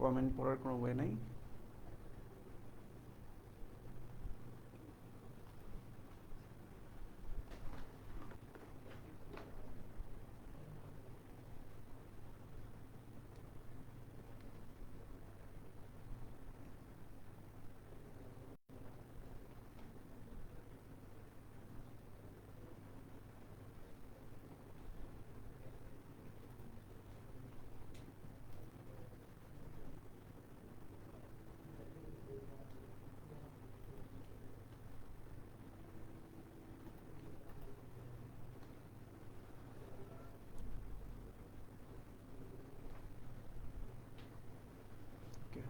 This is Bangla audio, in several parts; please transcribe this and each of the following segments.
কমেন্ট পড়ার কোনো ওয়ে নাই? ওকে,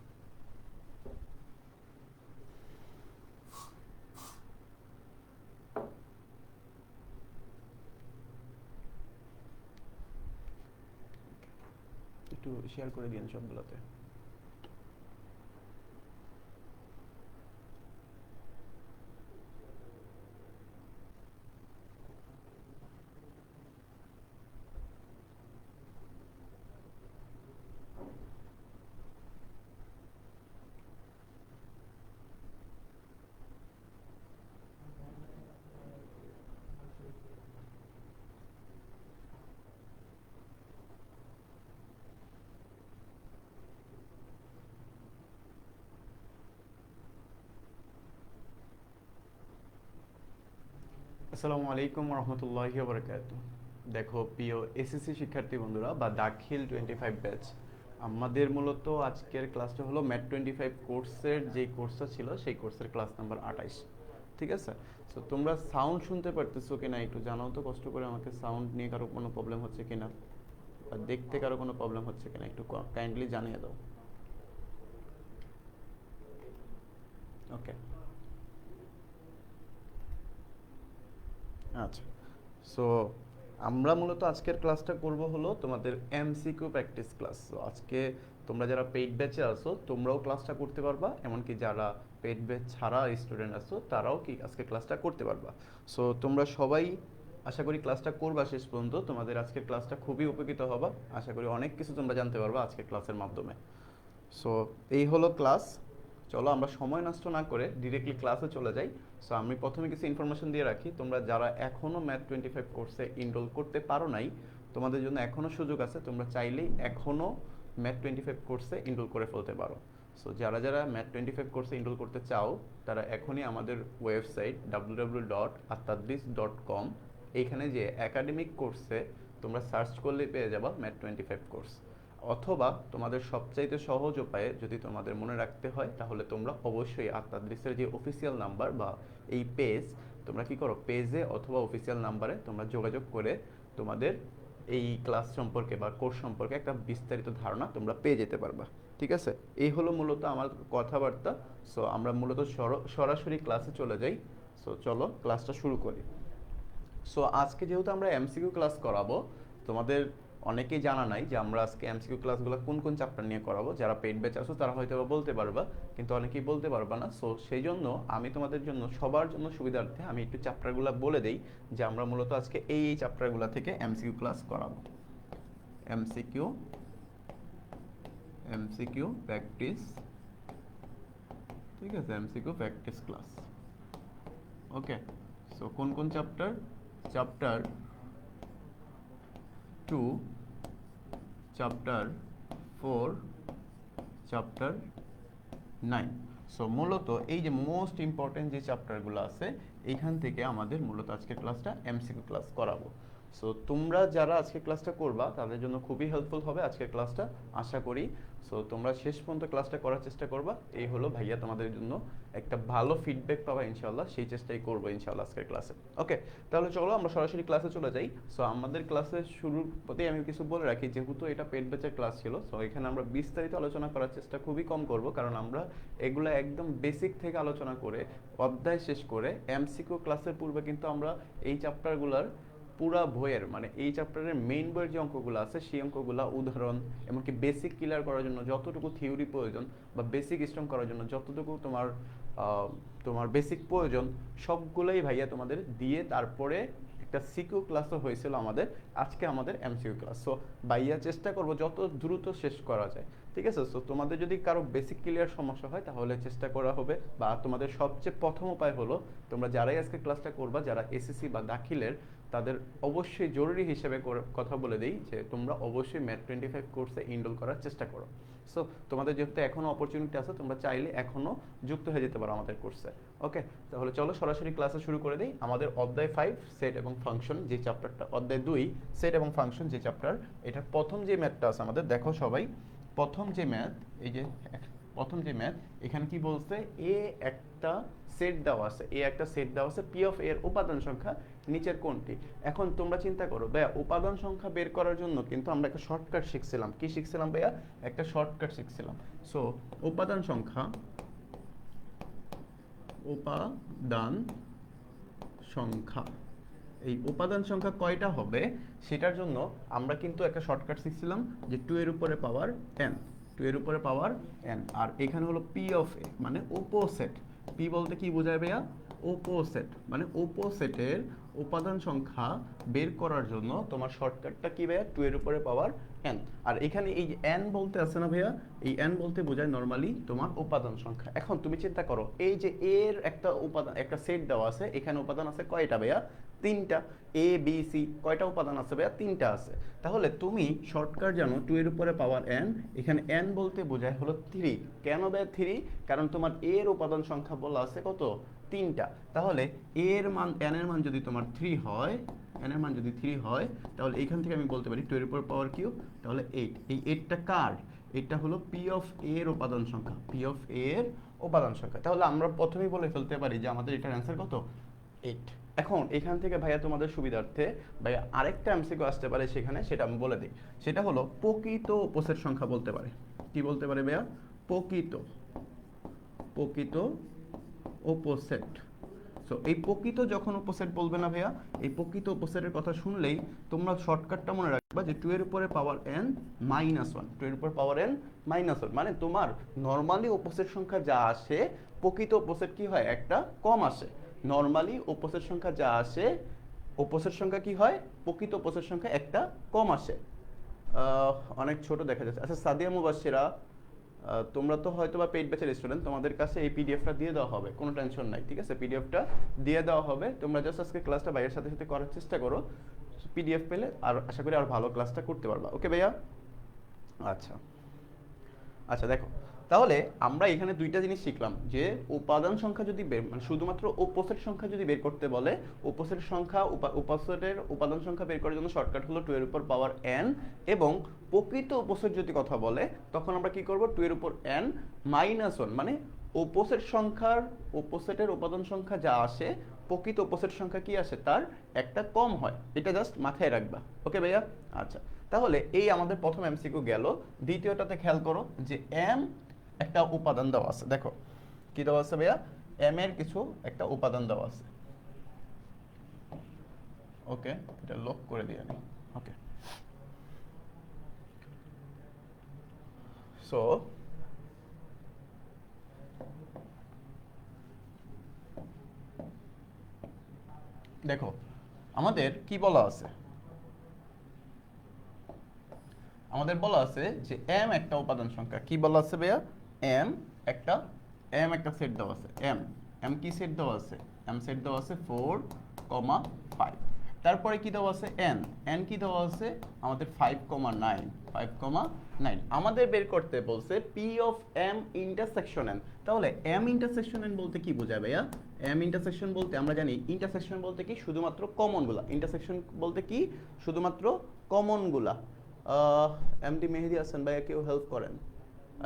একটু শেয়ার করে দিন সবগুলোতে। আসসালামু আলাইকুম রহমতুল্লাহি বারাকাতু। দেখো প্রিয় এসএসসি শিক্ষার্থী বন্ধুরা বা দাখিল 25 ব্যাচ, আমাদের মূলত আজকের ক্লাসটা হলো ম্যাথ 25 কোর্সের যে কোর্সটা ছিল সেই কোর্সের ক্লাস নাম্বার 28। ঠিক আছে? সো তোমরা সাউন্ড শুনতে পারতেছো কিনা একটু জানাও তো কষ্ট করে আমাকে, সাউন্ড নিয়ে কারো কোনো প্রবলেম হচ্ছে কিনা বা দেখতে কারো কোনো প্রবলেম হচ্ছে কিনা একটু কাইন্ডলি জানিয়ে দাও। ওকে, আচ্ছা। সো আমরা মূলত আজকের ক্লাসটা করব হলো তোমাদের এমসিকিউ প্র্যাকটিস ক্লাস। সো আজকে তোমরা যারা পেইড ব্যাচে আসো তোমরাও ক্লাসটা করতে পারবা, এমনকি যারা পেইড ব্যাচ ছাড়া স্টুডেন্ট আসো তারাও কি আজকে ক্লাসটা করতে পারবা। সো তোমরা সবাই আশা করি ক্লাসটা করবা শেষ পর্যন্ত, তোমাদের আজকের ক্লাসটা খুবই উপকৃত হবা। আশা করি অনেক কিছু তোমরা জানতে পারবা আজকের ক্লাসের মাধ্যমে। সো এই হলো ক্লাস। চলো আমরা সময় নষ্ট না করে ডিরেক্টলি ক্লাসে চলে যাই। সো আমি প্রথমে কিছু ইনফরমেশন দিয়ে রাখি, তোমরা যারা এখনও ম্যাথ 25 কোর্সে এনরোল করতে পারো নাই তোমাদের জন্য এখনও সুযোগ আছে, তোমরা চাইলেই এখনও ম্যাথ 25 কোর্সে এনরোল করে ফেলতে পারো। সো যারা যারা ম্যাথ 25 কোর্সে এনরোল করতে চাও তারা এখনই আমাদের ওয়েবসাইট www.attadris.com এইখানে যে একাডেমিক কোর্সে তোমরা সার্চ করলেই পেয়ে যাবা ম্যাথ 25 কোর্স। অথবা তোমাদের সবচাইতে সহজ উপায়ে যদি তোমাদের মনে রাখতে হয় তাহলে তোমরা অবশ্যই আত্মাদৃশ্যের যে অফিসিয়াল নাম্বার বা এই পেজ, তোমরা কি করো পেজে অথবা অফিসিয়াল নাম্বারে তোমরা যোগাযোগ করে তোমাদের এই ক্লাস সম্পর্কে বা কোর্স সম্পর্কে একটা বিস্তারিত ধারণা তোমরা পেয়ে যেতে পারবা। ঠিক আছে? এই হলো মূলত আমার কথাবার্তা। সো আমরা মূলত সরাসরি ক্লাসে চলে যাই। সো চলো ক্লাসটা শুরু করি। সো আজকে যেহেতু আমরা এমসিকিউ ক্লাস করাবো, তোমাদের অনেকেই জানা নাই যে আমরা আজকে এমসিকিউ ক্লাসগুলো কোন কোন চ্যাপ্টার নিয়ে করাবো। যারা পেইড ব্যাচ আছো তারা হয়তো বলতে পারবা, কিন্তু অনেকেই বলতে পারবা না। সো সেই জন্য আমি তোমাদের জন্য সবার জন্য সুবিধার্থে আমি একটু চ্যাপ্টারগুলো বলে দেই যে আমরা মূলত আজকে এই চ্যাপ্টারগুলো থেকে এমসিকিউ ক্লাস করাবো। এমসিকিউ এমসিকিউ প্র্যাকটিস, ঠিক আছে? MCQ practice class. Okay, so কোন কোন chapter? Chapter 2, chapter 4, chapter 9। So মূলত এই যে মোস্ট ইম্পর্টেন্ট যে চ্যাপ্টারগুলো আছে এইখান থেকে আমাদের মূলত আজকে ক্লাসটা এমসিকিউ ক্লাস করাবো। সো তোমরা যারা আজকে ক্লাসটা করবা তাদের জন্য খুবই হেল্পফুল হবে আজকের ক্লাসটা, আশা করি। সো তোমরা শেষ পর্যন্ত ক্লাসটা করার চেষ্টা করবা। এই হলো ভাইয়া তোমাদের জন্য একটা ভালো ফিডব্যাক পাবা ইনশাল্লাহ, সেই চেষ্টাই করবো ইনশাল্লাহ আজকের ক্লাসে। ওকে, তাহলে চলো আমরা সরাসরি ক্লাসে চলে যাই। সো আমাদের ক্লাসের শুরুর প্রতি আমি কিছু বলে রাখি, যেহেতু এটা পেড ব্যাচের ক্লাস ছিল সো এখানে আমরা বিস্তারিত আলোচনা করার চেষ্টা খুবই কম করব, কারণ আমরা এগুলো একদম বেসিক থেকে আলোচনা করে অধ্যায় শেষ করে এমসিকিউ ক্লাসের পূর্বে কিন্তু আমরা এই চ্যাপ্টারগুলোর পুরা বইয়ের মানে এই চ্যাপ্টারের মেইন বইয়ের যে অঙ্কগুলো আছে সেই অঙ্কগুলো উদাহরণ এমনকি বেসিক ক্লিয়ার করার জন্য যতটুকু থিওরি প্রয়োজন বা বেসিক স্ট্রং করার জন্য যতটুকু তোমার তোমার বেসিক প্রয়োজন সবগুলোই ভাইয়া তোমাদের দিয়ে তারপরে একটা সিকিউ ক্লাসও হয়েছিল আমাদের, আজকে আমাদের এমসিকিউ ক্লাস। সো ভাইয়া চেষ্টা করব যত দ্রুত শেষ করা যায়, ঠিক আছে? সো তোমাদের যদি কারো বেসিক ক্লিয়ার সমস্যা হয় তাহলে চেষ্টা করা হবে, বা তোমাদের সবচেয়ে প্রথম উপায় হলো তোমরা যারাই আজকে ক্লাসটা করবা, যারা এসএসসি বা দাখিলের, তাদের অবশ্যই জরুরি হিসেবে কথা বলে দিই যে তোমরা অবশ্যই ম্যাথ 25 কোর্সে এনরোল করার চেষ্টা করো। সো তোমাদের যেহেতু এখনও অপরচুনিটি আছে, তোমরা চাইলে এখনও যুক্ত হয়ে যেতে পারো আমাদের কোর্সে। ওকে, তাহলে চলো সরাসরি ক্লাসে শুরু করে দিই। আমাদের অধ্যায় 5 সেট এবং ফাংশন যে চ্যাপ্টারটা, অধ্যায় 2 সেট এবং ফাংশন যে চ্যাপ্টার, এটার প্রথম যে ম্যাথটা আছে আমাদের, দেখো সবাই প্রথম যে ম্যাথ, এই যে প্রথম যে ম্যাথ, এখানে কি বলছে, এ একটা সেট দেওয়া আছে, এ একটা সেট দেওয়া আছে, পি অফ এর উপাদান সংখ্যা নিচের কোনটি। এখন তোমরা চিন্তা করো ভাইয়া, উপাদান সংখ্যা বের করার জন্য কিন্তু আমরা একটা শর্টকাট শিখছিলাম। কি শিখছিলাম ভাইয়া? একটা শর্টকাট শিখছিলাম। সো উপাদান সংখ্যা, উপাদান সংখ্যা, এই উপাদান সংখ্যা কয়টা হবে সেটার জন্য আমরা কিন্তু একটা শর্টকাট শিখছিলাম যে 2 এর উপরে পাওয়ার n, 2 এর উপরে পাওয়ার n। আর এখানে হলো পি অফ এ মানে অপোসেট। পি বলতে কি বোঝায় ভাইয়া? অপোসেট, মানে অপোসেটের উপাদান সংখ্যা বের করার জন্য তোমার শর্টকাটটা কি ভাইয়া? 2 এর উপরে পাওয়ার n। আর এখানে এই যে n বলতে আছে না ভাইয়া, এই n বলতে বোঝায় নরমালি তোমার উপাদান সংখ্যা। এখন তুমি চিন্তা করো, এই যে এর একটা উপাদান, একটা সেট দেওয়া আছে, এখানে উপাদান আছে কয়টা ভাইয়া? 3টা। এ বি সি কয়টা উপাদান আছে ভাইয়া? 3টা আছে। তাহলে তুমি শর্টকাট জানো 2 এর উপরে পাওয়ার n, এখানে n বলতে বোঝায় হলো 3। কেন ভাইয়া 3? কারণ তোমার এর উপাদান সংখ্যা বলা আছে কত? 3টা। তাহলে এর মান, n এর মান যদি তোমার 3 হয়, n এর মান যদি 3 হয়, তাহলে এখান থেকে আমি বলতে পারি 2 এর উপর পাওয়ার কিউব, তাহলে 8। এই 8টা কার? এটা হলো পি অফ এর উপাদান সংখ্যা, পি অফ এর উপাদান সংখ্যা। তাহলে আমরা প্রথমেই বলে ফেলতে পারি যে আমাদের এটার অ্যান্সার কত? 8। এখন এখান থেকে ভাইয়া তোমাদের সুবিধার্থে ভাইয়া আরেকটা এমসিকিউ আসতে পারে সেখানে, সেটা আমি বলে দিই। সেটা হলো প্রকৃত উপসেট সংখ্যা বলতে পারে। কি বলতে পারে ভাইয়া? প্রকৃত উপসেট। সো এই প্রকৃত যখন উপসেট বলবে না ভাইয়া, এই প্রকৃত উপসেটের কথা শুনলেই তোমরা শর্টকাটটা মনে রাখবা যে 2 এর উপরে পাওয়ার n মাইনাস 1, 2 এর উপর পাওয়ার n মাইনাস 1, মানে তোমার নর্মালি উপসেট সংখ্যা যা আসে, প্রকৃত উপসেট কি হয়? একটা কম আসে। নর্মালি উপসেট সংখ্যা যা আসে, উপসেট সংখ্যা কি হয়? প্রকৃত উপসেট সংখ্যা একটা কম আসে। অনেক ছোট দেখা যাচ্ছে। আচ্ছা সাদিয়া মুবাশশিরা, তোমরা তো হয়তো বা পেইড ব্যাচের স্টুডেন্ট, তোমাদের কাছে এই পিডিএফটা দিয়ে দেওয়া হবে, কোনো টেনশন নাই, ঠিক আছে? পিডিএফটা দিয়ে দেওয়া হবে, তোমরা জাস্ট আজকে ক্লাসটা ভাইয়ের সাথে সাথে করার চেষ্টা করো। পিডিএফ পেলে আর আশা করি আর ভালো ক্লাসটা করতে পারবা। ওকে ভাইয়া? আচ্ছা আচ্ছা, দেখো তাহলে আমরা এখানে দুইটা জিনিস শিখলাম যে উপাদান সংখ্যা যদি মানে শুধুমাত্র উপসেট সংখ্যা যদি বের করতে বলে, উপসেট সংখ্যা, উপসেটের উপাদান সংখ্যা বের করার জন্য শর্টকাট হলো 2 এর উপর পাওয়ার n, এবং প্রকৃত উপসেট যদি কথা বলে তখন আমরা কি করব? 2 এর উপর n মাইনাস 1, মানে উপসেট সংখ্যার, উপসেটের উপাদান সংখ্যা যা আসে, প্রকৃত উপসেট সংখ্যা কি আসে? তার একটা কম হয়। এটা জাস্ট মাথায় রাখবা। ওকে ভাইয়া? আচ্ছা, তাহলে এই আমাদের প্রথম এমসিকিউ গেল। দ্বিতীয়টাতে খেয়াল করো যে m একটা উপাদান দেওয়া আছে। দেখো কি দেওয়া আছে ভাইয়া? m এর কিছু একটা উপাদান দেওয়া আছে। ওকে, এটা লক করে দিয়ে নি। ওকে, সো দেখো আমাদের কি বলা আছে? আমাদের বলা আছে যে m একটা উপাদান সংখ্যা। কি বলা আছে ভাইয়া? m একটা সেট দেওয়া আছে। m কি সেট দেওয়া আছে? m সেট দেওয়া আছে 4, 5। তারপরে কি দেওয়া আছে? n কি দেওয়া আছে? আমাদের 5, 9, 5, 9। আমাদের বের করতে বলছে p of m intersection n। তাহলে m ইন্টারসেকশন n বলতে কি বোঝায় ভাইয়া? m ইন্টারসেকশন বলতে আমরা জানি, ইন্টারসেকশন বলতে কি? শুধুমাত্র কমন গুলা। ইন্টারসেকশন বলতে কি? শুধুমাত্র কমন গুলা। এমডি মেহেদি হাসান ভাইয়া, কেউ হেল্প করেন?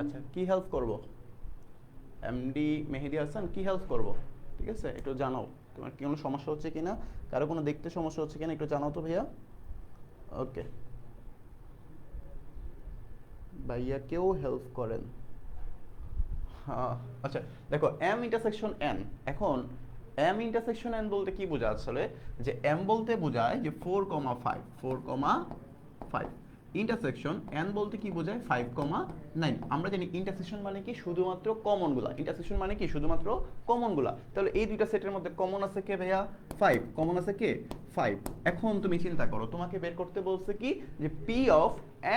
আচ্ছা, কি হেল্প করব? এমডি মেহেদি হাসান, কি হেল্প করব? ঠিক আছে, একটু জানাও তোমার কি কোনো সমস্যা হচ্ছে কিনা, কারো কোনো দেখতে সমস্যা হচ্ছে কিনা একটু জানাও তো ভাইয়া। ওকে ভাইয়া, কেউ হেল্প করেন? আচ্ছা দেখো, m ইন্টারসেকশন n। এখন m ইন্টারসেকশন n বলতে কি বোঝায় আসলে? যে m বলতে বোঝায় যে 4, 5, 4, 5। ইন্টারসেকশন n বলতে কি বোঝায় 5,9। আমরা জানি ইন্টারসেকশন মানে কি শুধুমাত্র কমনগুলা, ইন্টারসেকশন মানে কি শুধুমাত্র কমনগুলা। তাহলে এই দুইটা সেটের মধ্যে কমন আছে কে ভাইয়া? 5। কমন আছে কে? 5। এখন তুমি চিন্তা করো, তোমাকে বের করতে বলছে কি যে p of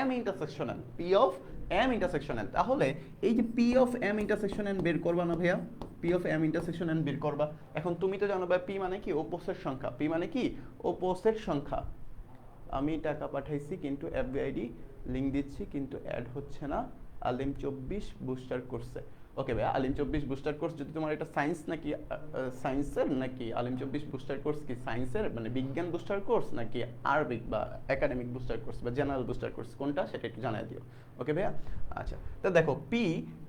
m intersection n, p of m intersection n। তাহলে এই যে p of m intersection n বের করবা না ভাইয়া, p of m intersection n বের করবা। এখন তুমি তো জানো ভাই p মানে কি অপোজিট সংখ্যা, p মানে কি অপোজিট সংখ্যা। আমি টাকা পাঠাইছি কিন্তু এফবিআইডি লিংক দিচ্ছি কিন্তু অ্যাড হচ্ছে না। আলিম 24 বুস্টার করছে। ওকে ভাই, আলিম 24 বুস্টার কোর্স যদি তোমার এটা সায়েন্স নাকি সায়েন্সের, নাকি আলিম 24 বুস্টার কোর্স কি সায়েন্সের মানে বিজ্ঞান বুস্টার কোর্স নাকি আরবিক বা একাডেমিক বুস্টার কোর্স বা জেনারেল বুস্টার কোর্স, কোনটা সেটা একটু জানাই দিও। ওকে ভাইয়া, আচ্ছা। তো দেখো পি,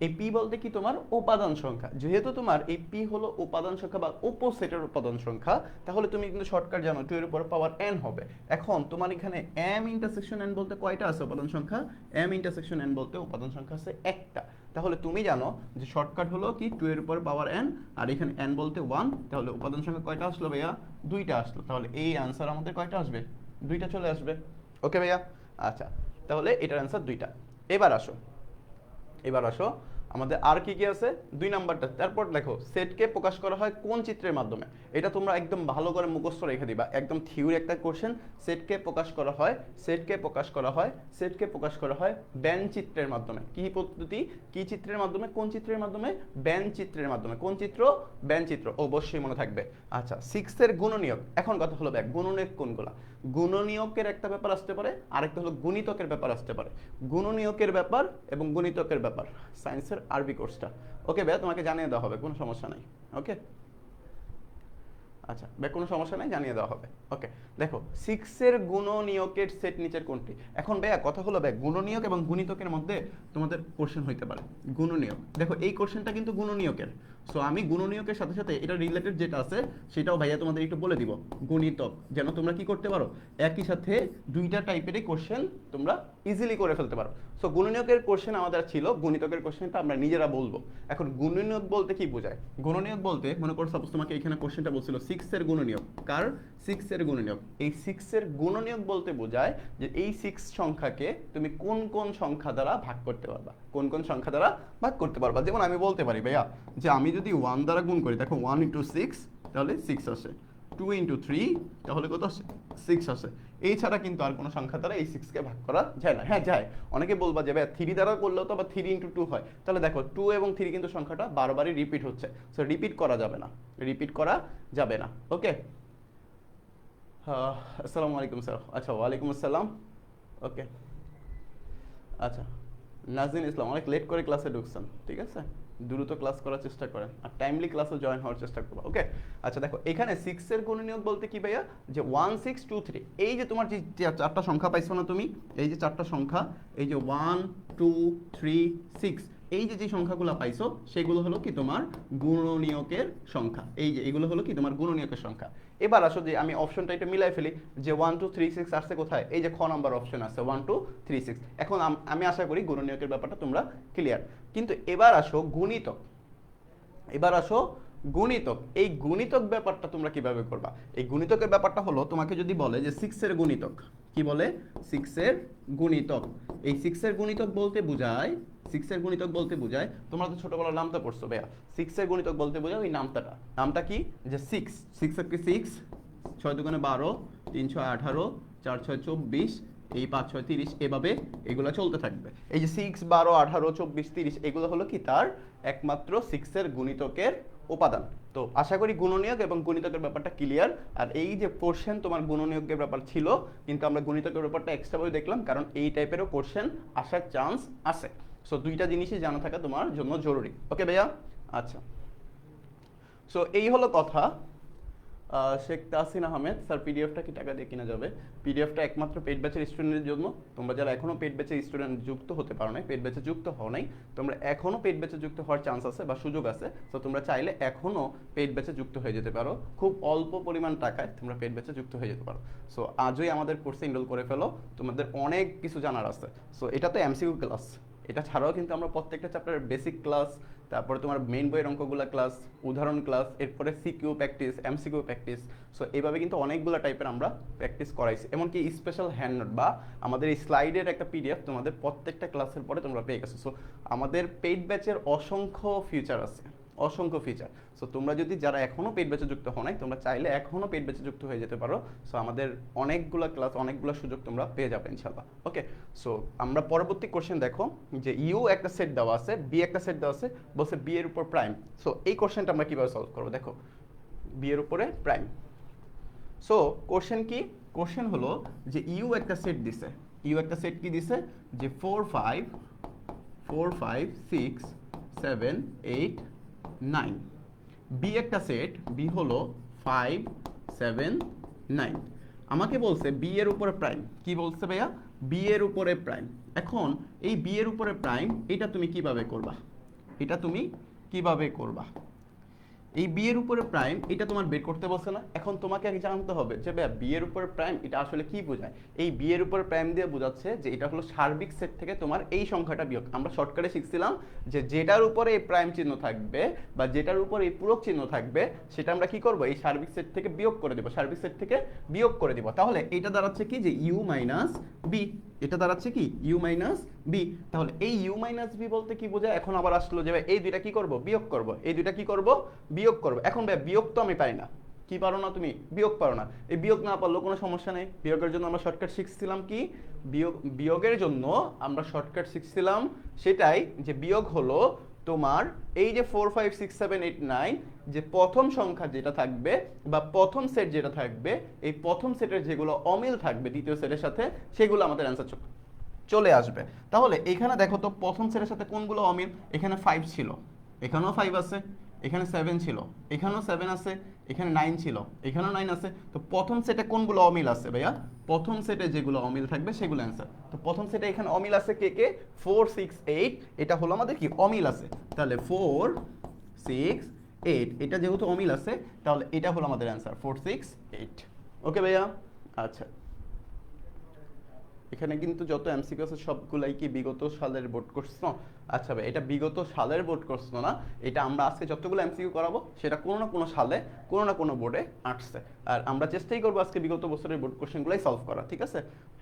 এই পি বলতে কি তোমার উপাদান সংখ্যা। যেহেতু তোমার এই পি হলো উপাদান সংখ্যা বা উপসেটের উপাদান সংখ্যা, তাহলে তুমি কিন্তু শর্টকাট জানো 2 এর উপর পাওয়ার n হবে। এখন তোমার এখানে m ইন্টারসেকশন n বলতে কয়টা আছে উপাদান সংখ্যা? m ইন্টারসেকশন n বলতে উপাদান সংখ্যা আছে একটা। তাহলে তুমি জানো যে শর্টকাট হলো কি 2 এর উপর পাওয়ার n, আর এখানে n বলতে 1। তাহলে উপাদান সংখ্যা কয়টা আসলো ভাইয়া? 2টা আসলো। তাহলে এই आंसर আমাদের কয়টা আসবে? 2টা চলে আসবে। ওকে ভাইয়া, আচ্ছা। তাহলে এটার आंसर 2টা। এবার আসো আমাদের আর কি কি আছে? 2 নাম্বারটা। তারপর দেখো সেটকে প্রকাশ করা হয় কোন চিত্রের মাধ্যমে? এটা তোমরা একদম ভালো করে মুখস্থ রেখে দিবা, একদম থিওরি একটা কোশ্চেন। সেটকে প্রকাশ করা হয় ব্যান চিত্রের মাধ্যমে। কি পদ্ধতি? কি চিত্রের মাধ্যমে? কোন চিত্রের মাধ্যমে? ব্যান চিত্রের মাধ্যমে। কোন চিত্র? ব্যান চিত্র। অবশ্যই মনে থাকবে। আচ্ছা, 6 এর গুণনীয়ক। এখন কথা হলো দেখ গুণনীয়ক কোনগুলা? গুণনীয়কের একটা ব্যাপার আসতে পারে, আরেকটা হলো গুণিতকের ব্যাপার আসতে পারে। গুণনীয়কের ব্যাপার এবং গুণিতকের ব্যাপার সায়েন্সের আরবি কোর্সটা। ওকে ভাইয়া, তোমাকে জানিয়ে দেওয়া হবে, কোনো সমস্যা নাই। ওকে, আচ্ছা ভাই, কোনো সমস্যা নাই, জানিয়ে দেওয়া হবে। ওকে, দেখো 6 এর গুণনীয়কের সেট নিচের কোনটি? এখন ভাইয়া কথা হলো ভাই গুণনীয়ক এবং গুণিতকের মধ্যে তোমাদের কোশ্চেন হইতে পারে। গুণনীয়ক, দেখো এই কোশ্চেনটা কিন্তু গুণনীয়কের। সো আমি গুণনীয়কের সাথে সাথে এটা রিলেটেড যেটা আছে সেটাও ভাইয়া তোমাদের একটু বলে দিব। গুণিতক যেন তোমরা কি করতে পারো, একই সাথে দুইটা টাইপেরই কোশ্চেন তোমরা ইজিলি করে ফেলতে পারো। সো গুণনীয়কের কোশ্চেন আমাদের ছিল, গুণিতকের কোশ্চেনটা আমরা নিজেরা বলবো। এখন গুণনীয়ক বলতে কি বোঝায়? গুণনীয়ক বলতে মনে করো সাপোজ তোমাকে এখানে কোশ্চেনটা বলছিল 6 এর গুণনীয়ক। কার? 6 এর গুণনীয়ক। এই 6 এর গুণনীয়ক বলতে বোঝায় যে এই 6 সংখ্যাকে তুমি কোন কোন সংখ্যা দ্বারা ভাগ করতে পারবা, কোন কোন সংখ্যা দ্বারা ভাগ করতে পারবা। যেমন আমি বলতে পারি ভাইয়া যে আমি যদি 1 দ্বারা গুণ করি, দেখো 1 × 6 তাহলে 6 আসে, 2 × 3 তাহলে কত আসে? 6 আসে। এছাড়া কিন্তু আর কোনো সংখ্যা দ্বারা এই 6 কে ভাগ করা যায় না। হ্যাঁ যায়, অনেকে বলবা যে ভাই 3 দ্বারা করলেও তো আবার 3 × 2 হয়। তাহলে দেখো 2 এবং 3 কিন্তু সংখ্যাটা বারবারই রিপিট হচ্ছে, সো রিপিট করা যাবে না। ওকে, আসসালামু আলাইকুম স্যার। আচ্ছা, ওয়ালাইকুম আসসালাম। ওকে, আচ্ছা। নাজরিন ইসলাম, অনেক লেট করে ক্লাসে ঢুকছেন, ঠিক আছে, দ্রুত ক্লাস করার চেষ্টা করেন আর টাইমলি ক্লাসে জয়েন হওয়ার চেষ্টা করবো। ওকে, আচ্ছা। দেখো এখানে 6 এর গুণনীয়ক বলতে কি ভাইয়া, যে 1 6 2 3। এই যে তোমার যে চারটা সংখ্যা পাইছো না তুমি, এই যে চারটা সংখ্যা, এই যে 1 2 3 6, এই যে সংখ্যাগুলো পাইছো সেগুলো হলো কি তোমার গুণনীয়কের সংখ্যা। এই যে এগুলো হলো কি তোমার গুণনীয়কের সংখ্যা। এবার আসো যে আমি অপশনটা এটা মিলাই ফেলি, যে 1 2 3 6 আসছে কোথায়? এই যে খ নাম্বার অপশন আছে 1 2 3 6। এখন আমি আশা করি গুণনীয়কের ব্যাপারটা তোমরা ক্লিয়ার। কিন্তু এবার আসো গুণিতক। এই গুণিতক ব্যাপারটা তোমরা কিভাবে করবা? এই গুণিতকের ব্যাপারটা হলো তোমাকে যদি বলে যে 6 এর গুণিতক, কি বলে? 6 এর গুণিতক। এই 6 এর গুণিতক বলতে বোঝায়, 6 এর গুণিতক বলতে বোঝায়, তোমরা তো ছোটবেলার নামটা পড়ছো ভাইয়া, 6 এর গুণিতক বলতে বোঝায় ওই নামটা কি, যে 6 6 কি 6, 6 দুগুণে 12, 3 6 18, 4 6 24, এই 5 6 30, এভাবে এগুলো চলতে থাকবে। এই যে 6 12 18 24 30 এগুলো হলো কি তার একমাত্র 6 এর গুণিতকের উপাদান। তো আশা করি গুণনীয়ক এবং গুণিতকের ব্যাপারটা ক্লিয়ার। আর এই যে কোশ্চেন তোমার গুণনীয়কের ব্যাপার ছিল, কিন্তু আমরা গুণিতকের ব্যাপারটা এক্সট্রা ভাবে দেখলাম, কারণ এই টাইপেরও কোশ্চেন আসার চান্স আছে। সো দুইটা জিনিসই জানা থাকা তোমার জন্য জরুরি। ওকে ভাইয়া, আচ্ছা। সো এই হলো কথা। শেখ তাহসিন আহমেদ স্যার, পিডিএফটা কি টাকা দিয়ে কিনা যাবে? পিডিএফটা একমাত্র পেড ব্যাচের স্টুডেন্টের জন্য। তোমরা যারা এখনো পেড ব্যাচের স্টুডেন্ট যুক্ত হতে পারো নাই, পেড ব্যাচে যুক্ত হও নাই, তোমরা এখনো পেড ব্যাচে যুক্ত হওয়ার চান্স আছে বা সুযোগ আছে। সো তোমরা চাইলে এখনো পেড ব্যাচে যুক্ত হয়ে যেতে পারো, খুব অল্প পরিমাণ টাকায় তোমরা পেড ব্যাচে যুক্ত হয়ে যেতে পারো। সো আজই আমাদের কোর্সে এনরোল করে ফেলো, তোমাদের অনেক কিছু জানার আছে। সো এটা তো এমসিকিউ ক্লাস, এটা ছাড়াও কিন্তু আমরা প্রত্যেকটা চ্যাপ্টারের বেসিক ক্লাস, তারপরে তোমার মেইন বইয়ের অঙ্কগুলো ক্লাস, উদাহরণ ক্লাস, এরপরে CQ practice, MCQ practice, so এইভাবে কিন্তু অনেকগুলো টাইপের আমরা প্র্যাকটিস করাইছি। এমনকি স্পেশাল হ্যান্ড নোট বা আমাদের এই স্লাইডের একটা পিডিএফ তোমাদের প্রত্যেকটা ক্লাসের পরে তোমরা পেয়ে গেছো। সো আমাদের পেইড ব্যাচের অসংখ্য ফিচার আছে, অসংখ্য ফিচার। সো তোমরা যদি যারা এখনও পেইড ব্যাচে যুক্ত হও নাই, তোমরা চাইলে এখনও পেইড ব্যাচে যুক্ত হয়ে যেতে পারো। সো আমাদের অনেকগুলো ক্লাস, অনেকগুলো সুযোগ তোমরা পেয়ে যাবে ইনশাল্লাহ। ওকে, সো আমরা পরবর্তী কোশ্চেন দেখো যে ইউ একটা সেট দেওয়া আছে, বি একটা সেট দেওয়া আছে, বলছে বি এর উপর প্রাইম। সো এই কোশ্চেনটা আমরা কীভাবে সলভ করবো? দেখো, বি এর উপরে প্রাইম। সো কোশ্চেন কি? কোশ্চেন হলো যে ইউ একটা সেট দিছে, ইউ একটা সেট কি দিছে যে 4 5 6 7 8 9। বি একটা সেট, বি হলো 5 7 9। আমাকে বলছে বি এর উপরে প্রাইম। কি বলছে ভাইয়া? বি এর উপরে প্রাইম। এখন এই বি এর উপরে প্রাইম, এটা তুমি কিভাবে করবা? এটা তুমি কিভাবে করবা? এই বি এর উপরে প্রাইম এটা তোমার বের করতে বলছে না? এখন তোমাকে আগে জানতে হবে যে ভাইয়া বি এর উপরে প্রাইম এটা আসলে কি বোঝায়। এই বি এর উপরে প্রাইম দিয়ে বোঝাচ্ছে যে এটা হলো সার্বিক সেট থেকে তোমার এই সংখ্যাটা বিয়োগ। আমরা শর্টকাটে শিখছিলাম যে যেটার উপরে এই প্রাইম চিহ্ন থাকবে বা যেটার উপরে এই পূরক চিহ্ন থাকবে সেটা আমরা কি করব? এই সার্বিক সেট থেকে বিয়োগ করে দেব, সার্বিক সেট থেকে বিয়োগ করে দিব। তাহলে এটা দাঁড়াচ্ছে কি যে ইউ মাইনাস বি, এটা দাঁড়াচ্ছে কি ইউ মাইনাস বি। তাহলে এই ইউ মাইনাস বি বলতে কি বোঝায়? এখন আবার আসলো যে এই দুইটা কি করব? বিয়োগ করব। এই দুইটা কি করব? বিয়োগ করব। এখন ভাই বিয়োগ তো আমি পারি না। কি পারো না তুমি? বিয়োগ পারো না। এই বিয়োগ না পারলেও কোনো সমস্যা নেই। বিয়োগের জন্য আমরা শর্টকাট শিখছিলাম কি? বিয়োগের জন্য আমরা শর্টকাট শিখছিলাম সেটাই যে বিয়োগ হলো তোমার এই যে 4 5 6 7 8 9 যে প্রথম সংখ্যা যেটা থাকবে বা প্রথম সেট যেটা থাকবে, এই প্রথম সেটের যেগুলো অমিল থাকবে দ্বিতীয় সেটের সাথে, সেগুলো আমাদের অ্যান্সার চলে আসবে। তাহলে এখানে দেখো তো প্রথম সেটের সাথে কোনগুলো অমিল? এখানে 5 ছিল, এখানেও 5 আছে, এখানে 7 ছিল, এখানেও 7 আছে, এখানে 9 ছিল, এখানেও 9 আছে। তো প্রথম সেটে কোনগুলো অমিল আছে ভাইয়া? প্রথম সেটে যেগুলো অমিল থাকবে সেগুলো অ্যান্সার। তো প্রথম সেটে এখানে অমিল আছে কে কে? 4 6 8, এটা হলো আমাদের কি অমিল আছে। তাহলে 4 6 8 এটা যেহেতু অমিল আছে তাহলে এটা হলো আমাদের অ্যান্সার 4 6 8। ওকে ভাইয়া? আচ্ছা, এখানে কিন্তু যত এমসিকিউ আছে সবগুলাই কি বিগত সালের বোর্ড কোশ্চেন? আচ্ছা ভাই, এটা বিগত সালের বোর্ড কোশ্চেন না, এটা আমরা আজকে যতগুলো এমসিকিউ করাবো সেটা কোনো না কোনো সালে কোনো না কোনো বোর্ডে আসছে। আর আমরা চেষ্টাই করবো আজকে বিগত বছরের বোর্ড কোশ্চেনগুলাই সলভ করা, ঠিক আছে?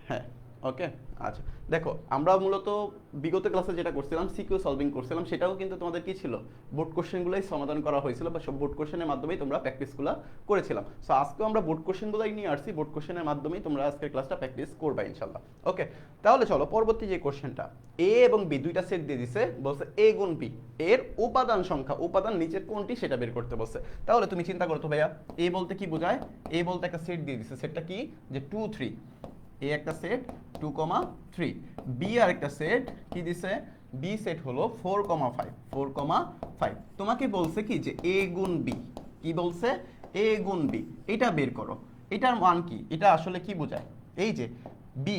হ্যাঁ, ওকে। আচ্ছা দেখো, আমরা মূলত বিগত ক্লাসে যেটা করছিলাম সিকিউ সলভিং করছিলাম, সেটাও কিন্তু তোমাদের কি ছিল? বোর্ড কোশ্চেনগুলোই সমাধান করা হয়েছিল বা সব বোর্ড কোশ্চেনের মাধ্যমেই তোমরা প্র্যাকটিসগুলো করেছিলাম। সো আজকেও আমরা বোর্ড কোশ্চেনগুলোই নিয়ে আসছি, বোর্ড কোশ্চেনের মাধ্যমেই তোমরা আজকের ক্লাসটা প্র্যাকটিস করবা ইনশাল্লাহ। ওকে, তাহলে চলো পরবর্তী যে কোশ্চেনটা, এ এবং বি দুইটা সেট দিয়ে দিছে, বলছে এ গুণ বি এর উপাদান সংখ্যা, উপাদান নিচের কোনটি সেটা বের করতে বলছে। তাহলে তুমি চিন্তা করো তো ভাইয়া, এ বলতে কি বোঝায়? এ বলতে একটা সেট দিয়ে দিছে, সেটটা কি যে 2 3, এ একটা সেট 2 3, বি আর একটা সেট কি দিছে? বি সেট হলো 4 5, 4 5। তোমাকে বলছে কি যে এ গুণ বি, কি বলছে? এ গুণ বি, এটা বের করো। এটার মান কি? এটা আসলে কি বোঝায়? এই যে বি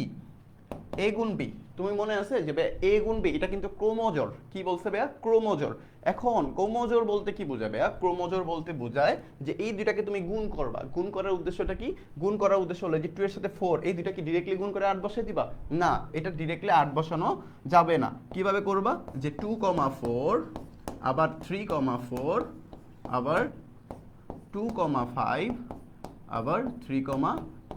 এ গুণ বি, তুমি মনে আছে যে এ গুণ বি এটা কিন্তু ক্রোমোজোর। কি বলছে ভাইয়া? ক্রোমোজোর। এখন ক্রোমোজোর বলতে কি বোঝায় ভাইয়া? ক্রোমোজোর বলতে বোঝায় যে এই দুইটাকে তুমি গুণ করবা। গুণ করার উদ্দেশ্যটা কি? গুণ করার উদ্দেশ্য হলো যে 2 এর সাথে 4, এই দুইটা কি ডিরেক্টলি গুণ করে 8 বসাই দিবা? না, এটা ডিরেক্টলি 8 বসানো যাবে না। কিভাবে করবা? যে 2 4, আবার 3 4, আবার 2 5, আবার 3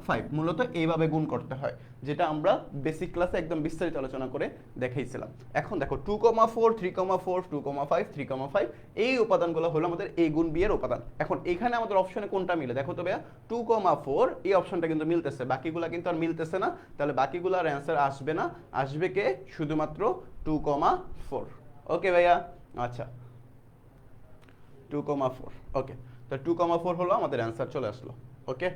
5, মূলত এইভাবে গুণ করতে হয়, যেটা আমরা বেসিক ক্লাসে একদম বিস্তারিত আলোচনা করে দেখাইছিলাম। এখন দেখো 2 4, 3 4, 2 5, 3 5, এই উপাদানগুলো হলো আমাদের এ গুণ বি এর উপাদান। এখন এখানে আমাদের অপশনে কোনটা মিলে? দেখো তো ভাইয়া, 2 4 এই অপশনটা কিন্তু মিলতেছে, বাকিগুলো কিন্তু আর মিলতেছে না। তাহলে বাকিগুলোর অ্যান্সার আসবে না, আসবে কে? শুধুমাত্র 2 4। ওকে ভাইয়া? আচ্ছা, 2 4। ওকে, তো 2 4 হলো আমাদের অ্যান্সার, চলে আসলো। ওকে,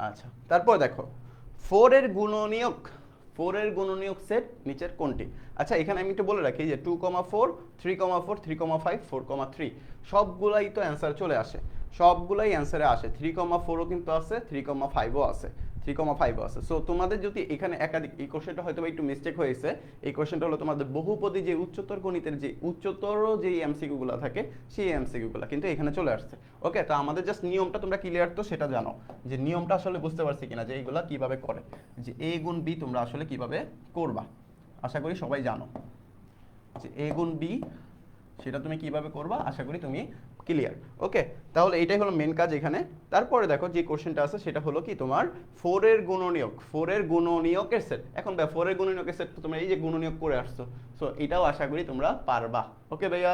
আচ্ছা তারপর দেখো 4 এর গুণনীয়ক, 4 এর গুণনীয়ক সেট নিচের কোনটি? আচ্ছা এখানে আমি একটু বলে রাখি যে 2 4, 3 4, 3 5, 4 3 সবগুলাই তো অ্যান্সার চলে আসে, সবগুলাই অ্যান্সারে আসে। 3 4ও কিন্তু আছে, 3 5ও আছে, 3 5ও আছে। সো তোমাদের যদি এখানে একাধিক, এই কোশ্চেনটা হয়তো একটু মিস্টেক হয়েছে। এই কোশ্চেনটা হলো তোমাদের বহুপদী যে উচ্চতর গণিতের যে উচ্চতর যে এমসিকিউ গুলো থাকে সেই এমসিকিউ গুলো কিন্তু এখানে চলে আসছে। ওকে, তো আমাদের জাস্ট নিয়মটা তোমরা ক্লিয়ার তো সেটা জানো, যে নিয়মটা আসলে বুঝতে পারছি কিনা যে এইগুলা কিভাবে করে, যে এ গুণ বি তোমরা আসলে কিভাবে করবা, আশা করি সবাই জানো। যে a গুণ b, সেটা তুমি কিভাবে করবা আশা করি তুমি ক্লিয়ার। ওকে, তাহলে এটাই হলো মেন কাজ এখানে। তারপরে দেখো যে কোশ্চেনটা আছে সেটা হলো কি তোমার 4 এর গুণনীয়ক, 4 এর গুণনীয়কের সেট। এখন ভাই 4 এর গুণনীয়কের সেট তো তোমরা এই যে গুণনীয়ক করে আসছো, সো এটাও আশা করি তোমরা পারবা। ওকে ভাইয়া,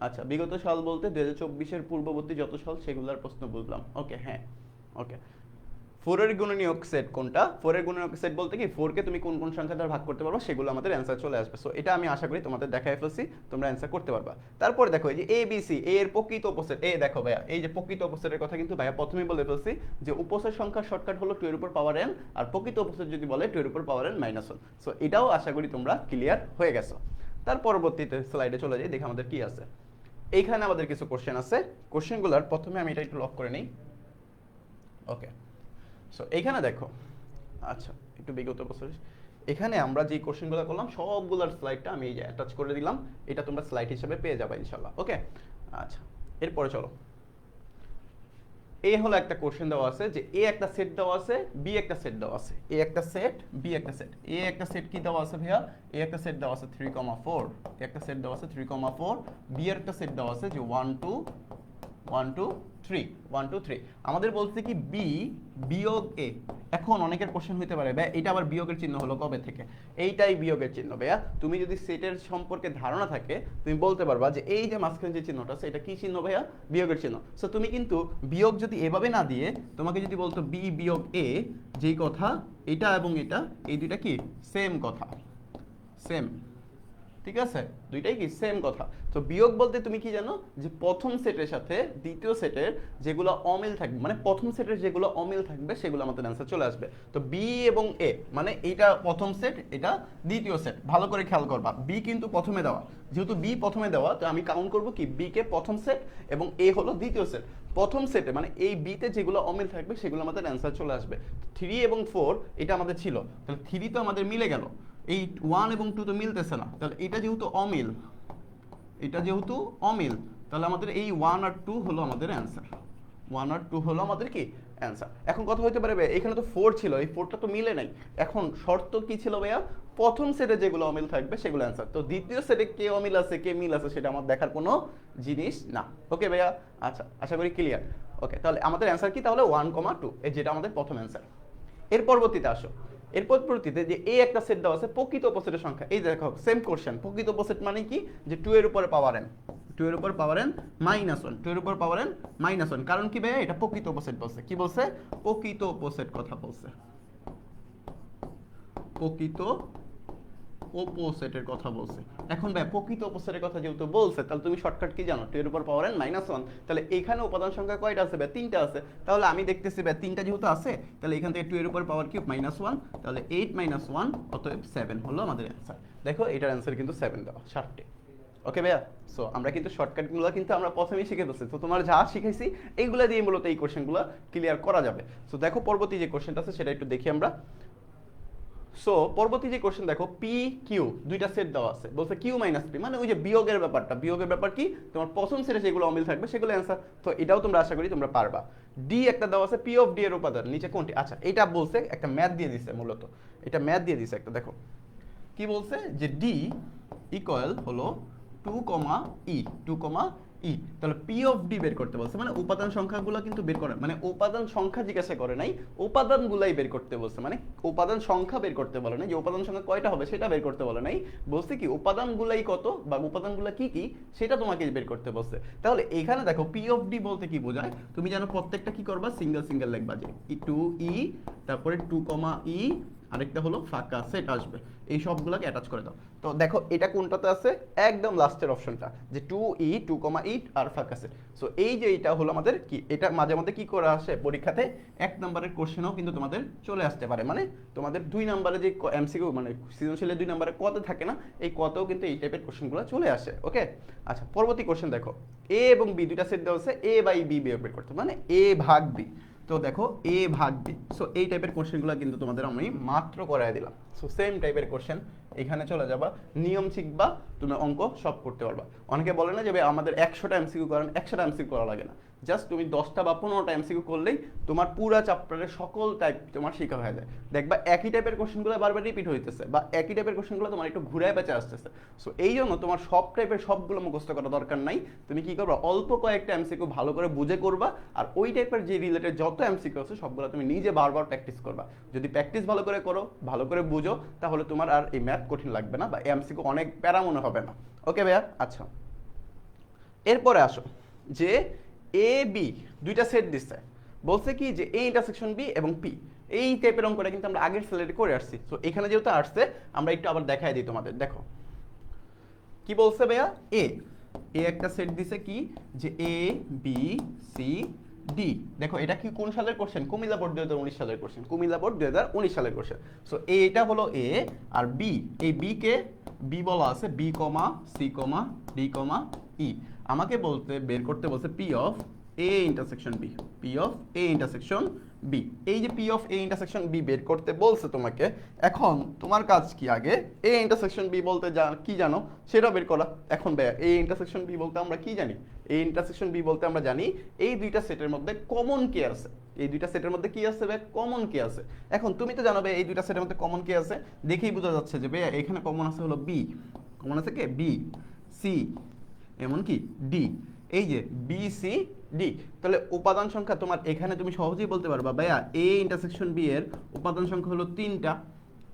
আচ্ছা বিগত সাল বলতে 2024 এর পূর্ববর্তী যত সাল সেগুলোর প্রশ্ন বুঝলাম। ওকে হ্যাঁ, ওকে। 4 এর গুণনীয়ক সেট কোনটা? 4 এর গুণনীয়ক সেট বলতে কি 4 কে তুমি কোন কোন সংখ্যা দ্বারা ভাগ করতে পারবে সেগুলো আমাদের অ্যান্সার চলে আসবে। সো এটা আমি আশা করি তোমাদের দেখাই ফেলছি, তোমরা অ্যান্সার করতে পারবা। তারপরে দেখো এই যে এ বি সি, এ এর প্রকৃত উপসেট। এই দেখো ভাইয়া, এই যে প্রকৃত উপসেটের কথা কিন্তু ভাইয়া প্রথমেই বলে ফেলছি যে উপসেট সংখ্যার শর্টকাট হলো 2 এর উপর পাওয়ার n, আর প্রকৃত উপসেট যদি বলে 2 এর উপর পাওয়ার n মাইনাস 1। সো এটাও আশা করি তোমরা ক্লিয়ার হয়ে গেছো। তার পরবর্তীতে স্লাইডে চলে যাই, দেখি আমাদের কি আছে। এইখানে আমাদের কিছু কোশ্চেন আছে, কোশ্চেনগুলোর প্রথমে আমি এটা একটু লক করে নিই। ওকে, সো এইখানে দেখো, আচ্ছা একটু বিগত বছর, এখানে আমরা যে কোশ্চেনগুলো করলাম সবগুলোর স্লাইডটা আমি এই যে অ্যাটাচ করে দিলাম, এটা তোমরা স্লাইড হিসেবে পেয়ে যাবে ইনশাল্লাহ। ওকে, আচ্ছা এরপরে চলো, এ হলো একটা কোশ্চেন দেওয়া আছে যে এ একটা সেট দেওয়া আছে, বি একটা সেট দেওয়া আছে, এ একটা সেট, বি একটা সেট। এ একটা সেট কি দেওয়া আছে ভাইয়া? এ একটা সেট দেওয়া আছে 3,4, এ একটা সেট দেওয়া আছে 3,4, বি এর একটা সেট দেওয়া আছে যে 1 2 1 2 3 1 2 3। আমাদের বলছে কি বি বিয়োগ এ। এখন অনেকের কোশ্চেন হতে পারে ভাই এটা আবার বিয়োগের চিহ্ন হলো কবে থেকে? এইটাই বিয়োগের চিহ্ন ভাইয়া। তুমি যদি সেটের সম্পর্কে ধারণা থাকে তুমি বলতে পারবা যে এই যে মাঝখানে যে চিহ্নটা আছে এটা কি চিহ্ন ভাইয়া? বিয়োগের চিহ্ন। সো তুমি কিন্তু বিয়োগ যদি এভাবে না দিয়ে তোমাকে যদি বলতো বি বিয়োগ এ, যেই কথা এটা এবং এটা এই দুইটা কি সেম কথা, সেম, ঠিক আছে, দুইটাই কি সেম কথা। তো বিয়োগ বলতে তুমি কি জানো যে প্রথম সেটের সাথে দ্বিতীয় সেটের যেগুলো অমিল থাকবে, মানে প্রথম সেটের যেগুলো অমিল থাকবে সেগুলো আমাদের অ্যান্সার চলে আসবে। তো বি এবং এ মানে এটা প্রথম সেট, এটা দ্বিতীয় সেট। ভালো করে খেয়াল করবা, বি কিন্তু প্রথমে দেওয়া, যেহেতু বি প্রথমে দেওয়া তো আমি কাউন্ট করব কি বি কে প্রথম সেট এবং এ হলো দ্বিতীয় সেট। প্রথম সেটে মানে এই বিতে যেগুলো অমিল থাকবে সেগুলো আমাদের অ্যান্সার চলে আসবে। 3 এবং 4 এটা আমাদের ছিল, তাহলে 3 তো আমাদের মিলে গেল, এই 1 এবং 2 তো মিলতেছে না, তাহলে এটা যেহেতু অমিল, এটা যেহেতু অমিল, তাহলে আমাদের এই 1 আর 2 হলো আমাদের অ্যান্সার। 1 আর 2 হলো আমাদের কি অ্যান্সার। এখন কথা হইতে পারে ভাই এখানে তো 4 ছিল, এই 4টা তো মিলে নাই। এখন শর্ত কি ছিল ভাইয়া? প্রথম সেটে যেগুলো অমিল থাকবে সেগুলো অ্যান্সার। তো দ্বিতীয় সেটে কে অমিল আছে কে মিল আছে সেটা আমার দেখার কোনো জিনিস না। ওকে ভাইয়া, আচ্ছা আশা করি ক্লিয়ার। ওকে, তাহলে আমাদের অ্যান্সার কি তাহলে 1, 2, এই যেটা আমাদের প্রথম অ্যান্সার। এর পরবর্তীতে আসো, এর পরবর্তীতে যে এ একটা সেট দেওয়া আছে প্রকৃত উপসেটের সংখ্যা। এই দেখো সেম কোশ্চেন, প্রকৃত উপসেট মানে কি যে 2 এর উপরে পাওয়ার n, 2 এর উপর পাওয়ার n মাইনাস 1, 2 এর উপর পাওয়ার n মাইনাস 1। কারণ কি ভাই এটা প্রকৃত উপসেট বলছে, কি বলছে? প্রকৃত উপসেট কথা বলছে, প্রকৃত উপসেটের কথা বলছে। এখন ভাই প্রকৃত উপসেটের কথা যেহেতু বলছে তাহলে তুমি শর্টকাট কি জানো? 2 এর উপর পাওয়ার n মাইনাস 1। তাহলে এখানে উপাদান সংখ্যা কয়টা আছে ভাই? 3টা আছে। তাহলে আমি দেখতেছি ভাই 3টা যেহেতু আছে তাহলে এখান থেকে 2 এর উপর পাওয়ার কিউব মাইনাস 1, তাহলে 8 মাইনাস 1 অতএব 7 হলো আমাদের অ্যান্সার। দেখো এটার অ্যান্সার কিন্তু 7 দেওয়া, 7টে। ওকে ভাইয়া, সো আমরা কিন্তু শর্টকাটগুলো কিন্তু আমরা প্রথমেই শিখে ফেলছি। তো তোমার যা শিখাইছি এইগুলো দিয়ে মূলত এই কোশ্চেনগুলো ক্লিয়ার করা যাবে। সো দেখো পরবর্তী যে কোশ্চেনটা আছে সেটা একটু দেখি আমরা। সো পরবর্তী যে কোশ্চেন দেখো, পি কিউ দুইটা সেট দেওয়া আছে, বলছে কিউ মাইনাস পি মানে ওই যে বিয়োগের ব্যাপারটা। বিয়োগের ব্যাপার কি তোমার প্রথম সেটে যেগুলো অমিল থাকবে সেগুলো অ্যান্সার। তো এটাও তোমরা আশা করি তোমরা পারবা। ডি একটা দেওয়া আছে, পি অফ ডি এর উপাদান নিচে কোনটি? আচ্ছা এটা বলছে একটা ম্যাথ দিয়ে দিছে, মূলত এটা ম্যাথ দিয়ে দিছে একটা। দেখো কি বলছে যে ডি ইকুয়াল হলো 2, ই 2, ই। তাহলে পি অফ ডি বের করতে বলছে, মানে উপাদান সংখ্যাগুলো কিন্তু বের করে, মানে উপাদান সংখ্যা জিজ্ঞাসা করে নাই, উপাদানগুলাই বের করতে বলছে। মানে উপাদান সংখ্যা বের করতে বলে নাই যে উপাদান সংখ্যা কয়টা হবে সেটা বের করতে বলে নাই, বলছে কি উপাদানগুলাই কত বা উপাদানগুলো কি কি সেটা তোমাকে বের করতে বলছে। তাহলে এখানে দেখো পি অফ ডি বলতে কি বোঝায় তুমি জানো, প্রত্যেকটা কি করবা সিঙ্গেল সিঙ্গেল লিখবা, যে 2 তারপরে 2, ই আরেকটা হলো ফাঁকা সেট আসবে, এই সবগুলোকে অ্যাটাচ করে দাও। তো দেখো এটা কোনটাতে আছে? একদম লাস্টের অপশনটা, যে 2 ই আর ফাঁকা সেট। সো এই যে এটা হলো আমাদের কি, এটা মাঝে মধ্যে কি করে আসে পরীক্ষাতে 1 নম্বরের কোশ্চেনও কিন্তু তোমাদের চলে আসতে পারে। মানে তোমাদের 2 নম্বরে যে এমসিকিউ মানে সৃজনশীলের 2 নম্বরে কত থাকে না, এই কতও কিন্তু এই টাইপের কোশ্চেনগুলো চলে আসে। ওকে, আচ্ছা পরবর্তী কোশ্চেন দেখো, এ এবং বি দুইটা সেট দেওয়া আছে, এ বাই বি বিয়োগ বের করতে, মানে এ ভাগ বি। তো দেখো এ ভাগ বি, সো এই টাইপের কোশ্চেনগুলো কিন্তু তোমাদের আমি মাত্র করাই দিলাম। সো সেম টাইপের কোশ্চেন এখানে চলে যাবা, নিয়ম শিখবা, তুমি অঙ্ক সব করতে পারবা। অনেকে বলে না যে আমাদের 100টা এমসিকিউ করেন, 100টা এমসিকিউ করা লাগে না, জাস্ট তুমি 10টা বা 15টা এমসিকিউ করলেই তোমার পুরো চ্যাপ্টারের সকল টাইপ তোমার শেখা হয়ে যায়। দেখবা একই টাইপের কোশ্চেনগুলো বারবার রিপিট হইতেছে বা একই টাইপের কোশ্চেনগুলো তোমার একটু ঘুরায় পেঁচে আসতেছে। সো এই জন্য তোমার সব টাইপের সবগুলো মুখস্থ করা দরকার নাই। তুমি কি করবা, অল্প কয়েকটা এমসিকিউ ভালো করে বুঝে করবা, আর ওই টাইপের যে রিলেটেড যত এমসিকিউ আছে সবগুলো তুমি নিজে বারবার প্র্যাকটিস করবা। যদি প্র্যাকটিস ভালো করে করো, ভালো করে বুঝো, তাহলে তোমার আর এই ম্যাথ কঠিন লাগবে না বা এমসিকিউ অনেক প্যারা মনে হবে না। ওকে ভাইয়া? আচ্ছা, এরপরে আসো যে এ বি দুইটা সেট দিচ্ছে, বলছে কি যে এ ইন্টারসেকশন বি এবং পি, এই টাইপের অঙ্কটা কিন্তু আমরা আগের স্লাইডে করে আসছি। তো এখানে যেহেতু আসছে আমরা একটু আবার দেখাই দিই তোমাদের। দেখো কি বলছে ভাইয়া, এ একটা সেট দিছে কি যে এ বি সি ডি। দেখো এটা কি কোন সালের কোশ্চেন? কুমিল্লা বোর্ড 2019 সালের কোশ্চেন, কুমিল্লা বোর্ড 2019 সালের কোশ্চেন। সো এটা হলো এ, আর বি, এই বি কে বি বলা আছে B comma C comma D comma E. আমাকে বলতে বের করতে বলছে P of A intersection B, P of A intersection B. এই যে P of A intersection B বের করতে বলছে তোমাকে, এখন তোমার কাজ কি, আগে এ ইন্টারসেকশন বি বলতে কি জানো সেটা বের করা। এখন ভাইয়া এ ইন্টারসেকশন বি বলতে আমরা কি জানি? এ ইন্টারসেকশন বি বলতে আমরা জানি এই দুইটা সেটের মধ্যে কমন কি আছে। এই দুইটা সেটের মধ্যে কি আছে ভাই? কমন কি আছে। এখন তুমি তো জানো ভাই এই দুইটা সেটের মধ্যে কমন কি আছে, দেখেই বোঝা যাচ্ছে যে ভাইয়া এখানে কমন আছে হলো বি, কমন আছে কে? বি, সি, এমনকি ডি। এই যে বি সি ডি, তাহলে উপাদান সংখ্যা তোমার এখানে তুমি সহজেই বলতে পারবা ভাইয়া এ ইন্টারসেকশন বি এর উপাদান সংখ্যা হলো 3টা।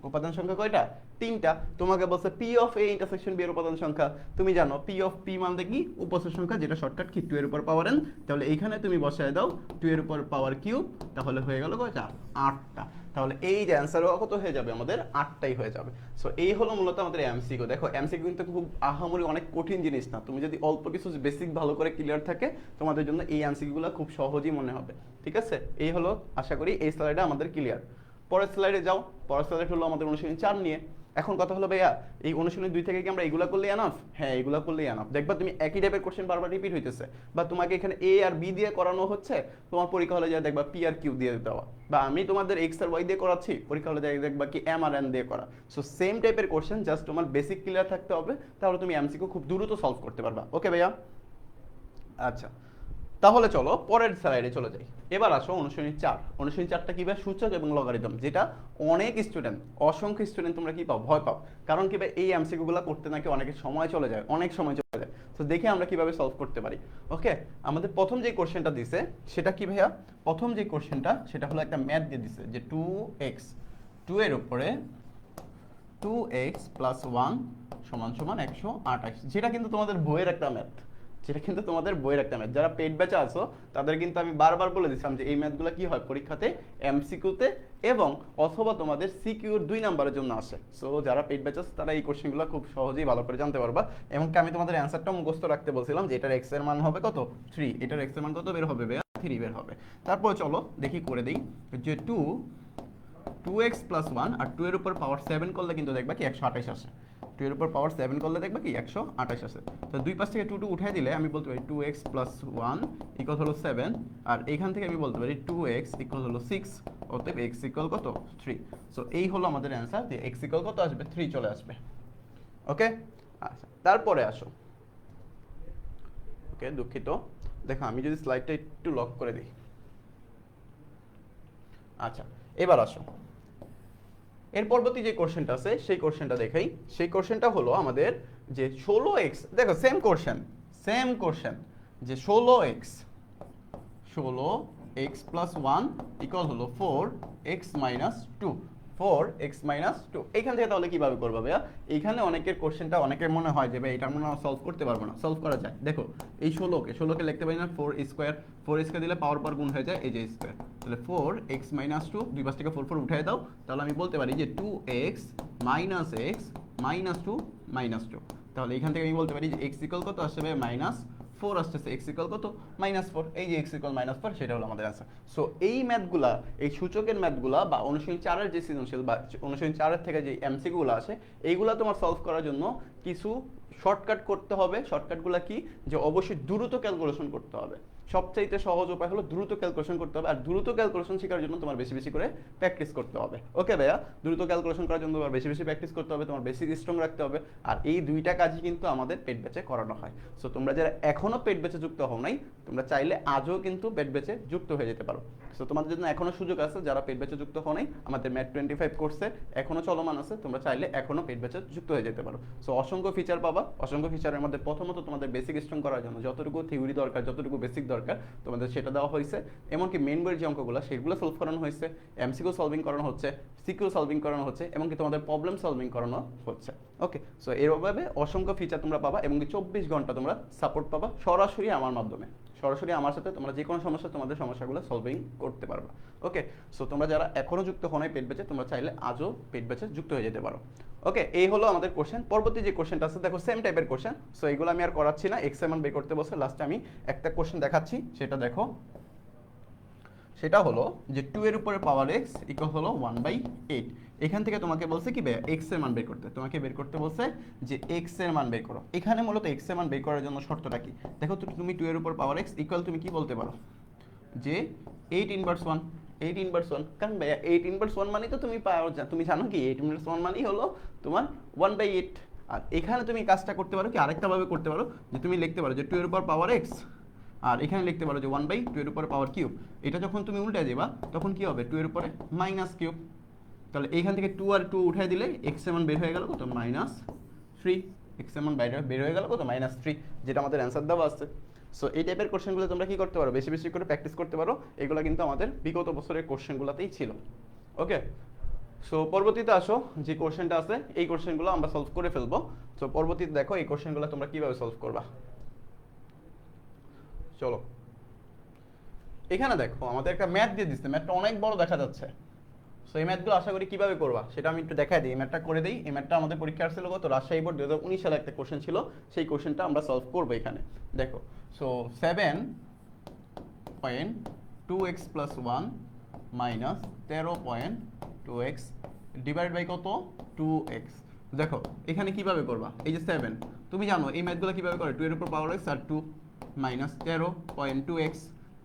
উপাদান সংখ্যা কয়টা? 3টা। তোমাকে বলছে P of A intersection B এর উপাদান সংখ্যা, তুমি জানো পি অফ পি মানে কি? উপস্থিত সংখ্যা, যেটা শর্টকাট কি 2 এর উপর পাওয়ার n। তাহলে এইখানে তুমি বসায় দাও 2 এর উপর পাওয়ার কিউব, তাহলে হয়ে গেল কয়টা? 8টা। তাহলে এই যে অ্যান্সারও কত হয়ে যাবে আমাদের? 8টাই হয়ে যাবে। সো এই হলো মূলত আমাদের এমসিকিউ। দেখো এমসিকিউ কিন্তু খুব আহামরি অনেক কঠিন জিনিস না, তুমি যদি অল্প কিছু বেসিক ভালো করে ক্লিয়ার থাকে তোমাদের জন্য এই এমসিকিউগুলো খুব সহজই মনে হবে। ঠিক আছে, এই হলো, আশা করি এই স্লাইডে আমাদের ক্লিয়ার। পরের স্লাইডে যাও। পরের স্লাইড হলো আমাদের অনুশীলনী 4 নিয়ে। এখন কথা হলো ভাইয়া এই অনুশীলনী 2 থেকে কি আমরা এগুলা করলেই এনাফ? হ্যাঁ, এগুলা করলেই এনাফ। দেখবা তুমি একই টাইপের কোশ্চেন বারবার রিপিট হইতেছে, বা তোমাকে এখানে এ আর বি দিয়ে করানো হচ্ছে, তোমার পরীক্ষা হলে যায় দেখবা পি আর কিউ দিয়ে দেওয়া, বা আমি তোমাদের এক্স আর ওয়াই দিয়ে করাচ্ছি, পরীক্ষা হলে দেখবা কি এম আর এন দিয়ে করা। সো সেম টাইপের কোশ্চেন, জাস্ট তোমার বেসিক ক্লিয়ার থাকতে হবে, তাহলে তুমি এমসিকিউ খুব দ্রুত সলভ করতে পারবা। ওকে ভাইয়া? আচ্ছা, তাহলে চলো পরের স্লাইডে চলে যাই। এবার আসো অনুশীলনী 4। অনুশীলনী 4টা কি ভাই? সূচক এবং লগারিদম, যেটা অনেক স্টুডেন্ট, অসংখ্য স্টুডেন্ট তোমরা কি পাও? ভয় পাও। কারণ কি ভাই এই এমসিকিউ গুলো করতে নাকি অনেকের সময় চলে যায়, অনেক সময় চলে যায়। তো দেখি আমরা কিভাবে সলভ করতে পারি। ওকে, আমাদের প্রথম যে কোশ্চেনটা দিছে সেটা কি ভাইয়া? প্রথম যে কোশ্চেনটা সেটা হলো একটা ম্যাথ দিয়ে দিছে যে 2x, 2 এর উপরে 2x প্লাস 1 সমান সমান 128, যেটা কিন্তু তোমাদের বইয়ের একটা ম্যাথ, যেটা কিন্তু তোমাদের বইয়ের একটা ম্যাথ। যারা পেড ব্যাচে আছো তাদের কিন্তু আমি বারবার বলে দিচ্ছিলাম যে এই ম্যাথগুলো কি হয় পরীক্ষাতে এমসিকিউতে এবং অথবা তোমাদের সিকিউর 2 নাম্বারের জন্য আসে। সো যারা পেড ব্যাচে আছে তারা এই কোশ্চেনগুলো খুব সহজেই ভালো করে জানতে পারবা। এমনকি আমি তোমাদের অ্যান্সারটা মুখস্থ রাখতে বলছিলাম যে এটার এক্স এর মান হবে কত? 3। এটার এক্স এর মান কত বের হবে? 3 বের হবে। তারপর চলো দেখি করে দিই যে 2x প্লাস 1 আর 2 এর উপর পাওয়ার 7 করলে কিন্তু দেখবা কি 128 আসে। 2 এর উপর পাওয়ার 7 করলে দেখবা কি 128 আসে। তো দুই পাশ থেকে 2 উঠাই দিলে আমি বলতে পারি 2x প্লাস 1 ইকুয়াল হলো 7, আর এইখান থেকে আমি বলতে পারি 2x ইকুয়াল হলো 6, অতএব x ইকুয়াল কত? 3। সো এই হলো আমাদের অ্যান্সার, যে x ইকুয়াল কত আসবে? 3 চলে আসবে। ওকে, আচ্ছা তারপরে আসো। ওকে, দুঃখিত, দেখো আমি যদি স্লাইডটা একটু লক করে দিই। আচ্ছা, এবার আসো এর পরবর্তী যে কোশ্চেনটা আছে সেই কোশ্চেনটা দেখাই। সেই কোশ্চেনটা হলো আমাদের যে 16x, দেখো সেম কোশ্চেন যে 16x প্লাস 1 ইকুয়াল হলো 4x মাইনাস 2, 4x মাইনাস 2। এইখান থেকে তাহলে কিভাবে করবা ভাইয়া? এইখানে অনেকের কোশ্চেনটা অনেকের মনে হয় যে ভাই এটা মনে হয় সলভ করতে পারবো না। সলভ করা যায়। দেখো এই 16কে লিখতে পারি না 4 স্কয়ার, 4 স্কয়ার দিলে পাওয়ার পর গুণ হয়ে যায় এই যে স্কয়ার, তাহলে 4x মাইনাস 2, দুই পাশ থেকে 4 4 উঠিয়ে দাও, তাহলে আমি বলতে পারি যে 2x minus x minus 2 minus 2। তাহলে এইখান থেকে আমি বলতে পারি যে x ইকুয়াল কত আসছে ভাই? মাইনাস 4 আসতেছে। x ইকুয়াল কত? মাইনাস 4। এই যে x ইকুয়াল মাইনাস 4, সেটা হলো আমাদের অ্যান্সার। সো এই ম্যাথগুলা, এই সূচকের ম্যাথগুলা বা অনুশীলনী 4 এর যে সৃজনশীল বা অনুশীলনী 4 এর থেকে যে এমসিকিউগুলো আসে এইগুলা তোমার সলভ করার জন্য কিছু শর্টকাট করতে হবে। শর্টকাটগুলো কি? যে অবশ্যই দ্রুত ক্যালকুলেশন করতে হবে। সবচাইতে সহজ উপায় হলো দ্রুত ক্যালকুলেশন করতে হবে, আর দ্রুত ক্যালকুলেশন শেখার জন্য তোমার বেশি বেশি করে প্র্যাকটিস করতে হবে। ওকে ভাইয়া, দ্রুত ক্যালকুলেশন করার জন্য তোমার বেশি বেশি প্র্যাকটিস করতে হবে, তোমার বেসিক স্ট্রং রাখতে হবে, আর এই দুইটা কাজই কিন্তু আমাদের পেড ব্যাচে করানো হয়। সো তোমরা যারা এখনো পেড ব্যাচে যুক্ত হও নাই, তোমরা চাইলে আজও কিন্তু পেড ব্যাচে যুক্ত হয়ে যেতে পারো। সো তোমাদের জন্য এখনো সুযোগ আছে, যারা পেড ব্যাচে যুক্ত হও নাই, আমাদের ম্যাথ 25 কোর্সে এখনো চলমান আছে, তোমরা চাইলে এখনো পেড ব্যাচে যুক্ত হয়ে যেতে পারো। সো অসংখ্য ফিচার পাবা, অসংখ্য ফিচারের মধ্যে প্রথমত তোমাদের বেসিক স্ট্রং করার জন্য যতটুকু থিওরি দরকার, যতটুকু বেসিক দরকার তোমাদের সেটা দেওয়া হয়েছে। এমনকি মেইন বইয়ের যে অঙ্কগুলো সেগুলো সলভ করানো হয়েছে, এমসিকিউ সলভিং করানো হচ্ছে, সিকিউ সলভিং করানো হচ্ছে, এমনকি তোমাদের প্রবলেম সলভিং করানো হচ্ছে। ওকে, সো এরভাবে অসংখ্য ফিচার তোমরা পাবা, এবং 24 ঘন্টা তোমরা সাপোর্ট পাবা সরাসরি আমার মাধ্যমে, সরাসরি আমার সাথে তোমরা যে কোনো সমস্যা, তোমাদের সমস্যাগুলো সলভিং করতে পারবা। ওকে, সো তোমরা যারা এখনো যুক্ত হও নাই পেড ব্যাচে, তোমরা চাইলে আজও পেড ব্যাচে যুক্ত হয়ে যেতে পারো। ওকে, এই হলো আমাদের কোশ্চেন। পরবর্তী যে কোশ্চেনটা আছে দেখো, সেম টাইপের কোশ্চেন। সো এগুলো আমি আর করাচ্ছি না, এক্স এর মান বের করতে বসে লাস্টে আমি একটা কোশ্চেন দেখাচ্ছি, সেটা দেখো। সেটা হলো যে 2 এর উপরে পাওয়ার x ইকুয়াল হলো 1/8। এখান থেকে তোমাকে বলছে কি ভাইয়া, x এর মান বের করতে, তোমাকে বের করতে বলছে যে x এর মান বের করো। এখানে মূলত x এর মান বের করার জন্য শর্তটা কি দেখো, তুমি 2 এর উপর পাওয়ার x ইকুয়াল তুমি কি বলতে পারো যে 8 ইনভার্স 1, 8 ইনভার্স 1। কারণ ভাইয়া 8 ইনভার্স 1 মানে তো তুমি তুমি জানো কি 8 ইনভার্স 1 মানেই হলো তোমার 1/8। আর এখানে তুমি কাজটা করতে পারো কি, আরেকটা ভাবে করতে পারো, যে তুমি লিখতে পারো যে 2 এর উপর পাওয়ার x, আর এখানে লিখতে পারো যে 1/2 এর উপরে পাওয়ার কিউব। এটা যখন তুমি উল্টে দেবা তখন কি হবে, 2 এর উপরে মাইনাস কিউব। তাহলে এইখান থেকে 2 আর 2 উঠাই দিলে x এর মান বের হয়ে গেল কত, -3। x এর মান বাইরে বের হয়ে গেল কত, -3, যেটা আমাদের অ্যান্সার দেওয়া আছে। সো এই টাইপের কোশ্চেনগুলো তোমরা কি করতে পারো, বেশি বেশি করে প্র্যাকটিস করতে পারো। এগুলো কিন্তু আমাদের বিগত বছরের কোশ্চেনগুলোতেই ছিল। ওকে, সো পরবর্তীতে আসো, যে কোশ্চেনটা আছে এই কোশ্চেনগুলো আমরা সলভ করে ফেলবো। সো পরবর্তীতে দেখো এই কোশ্চেনগুলো তোমরা কিভাবে সলভ করবা। চলো, এখানে দেখো আমাদের একটা ম্যাথ দিয়ে দিচ্ছে, ম্যাথটা অনেক বড় দেখা যাচ্ছে। সো এই ম্যাথগুলো আশা করি কিভাবে করবা সেটা আমি একটু দেখাই দিই। এই ম্যাথটা করে দিই। এই ম্যাথটা আমাদের পরীক্ষা আসছিল কত, রাজশাহী বোর্ড 2019 সালে একটা কোশ্চেন ছিল, সেই কোশ্চেনটা আমরা সলভ করবো এখানে। দেখো, so 7.2x + 1 - 13.2x divide by কত, 2x। দেখো এখানে কিভাবে করবা, এই যে 7, তুমি জানো এই ম্যাথগুলো কিভাবে করে, 2 এর উপর পাওয়ার x আর 2 - 13.2x,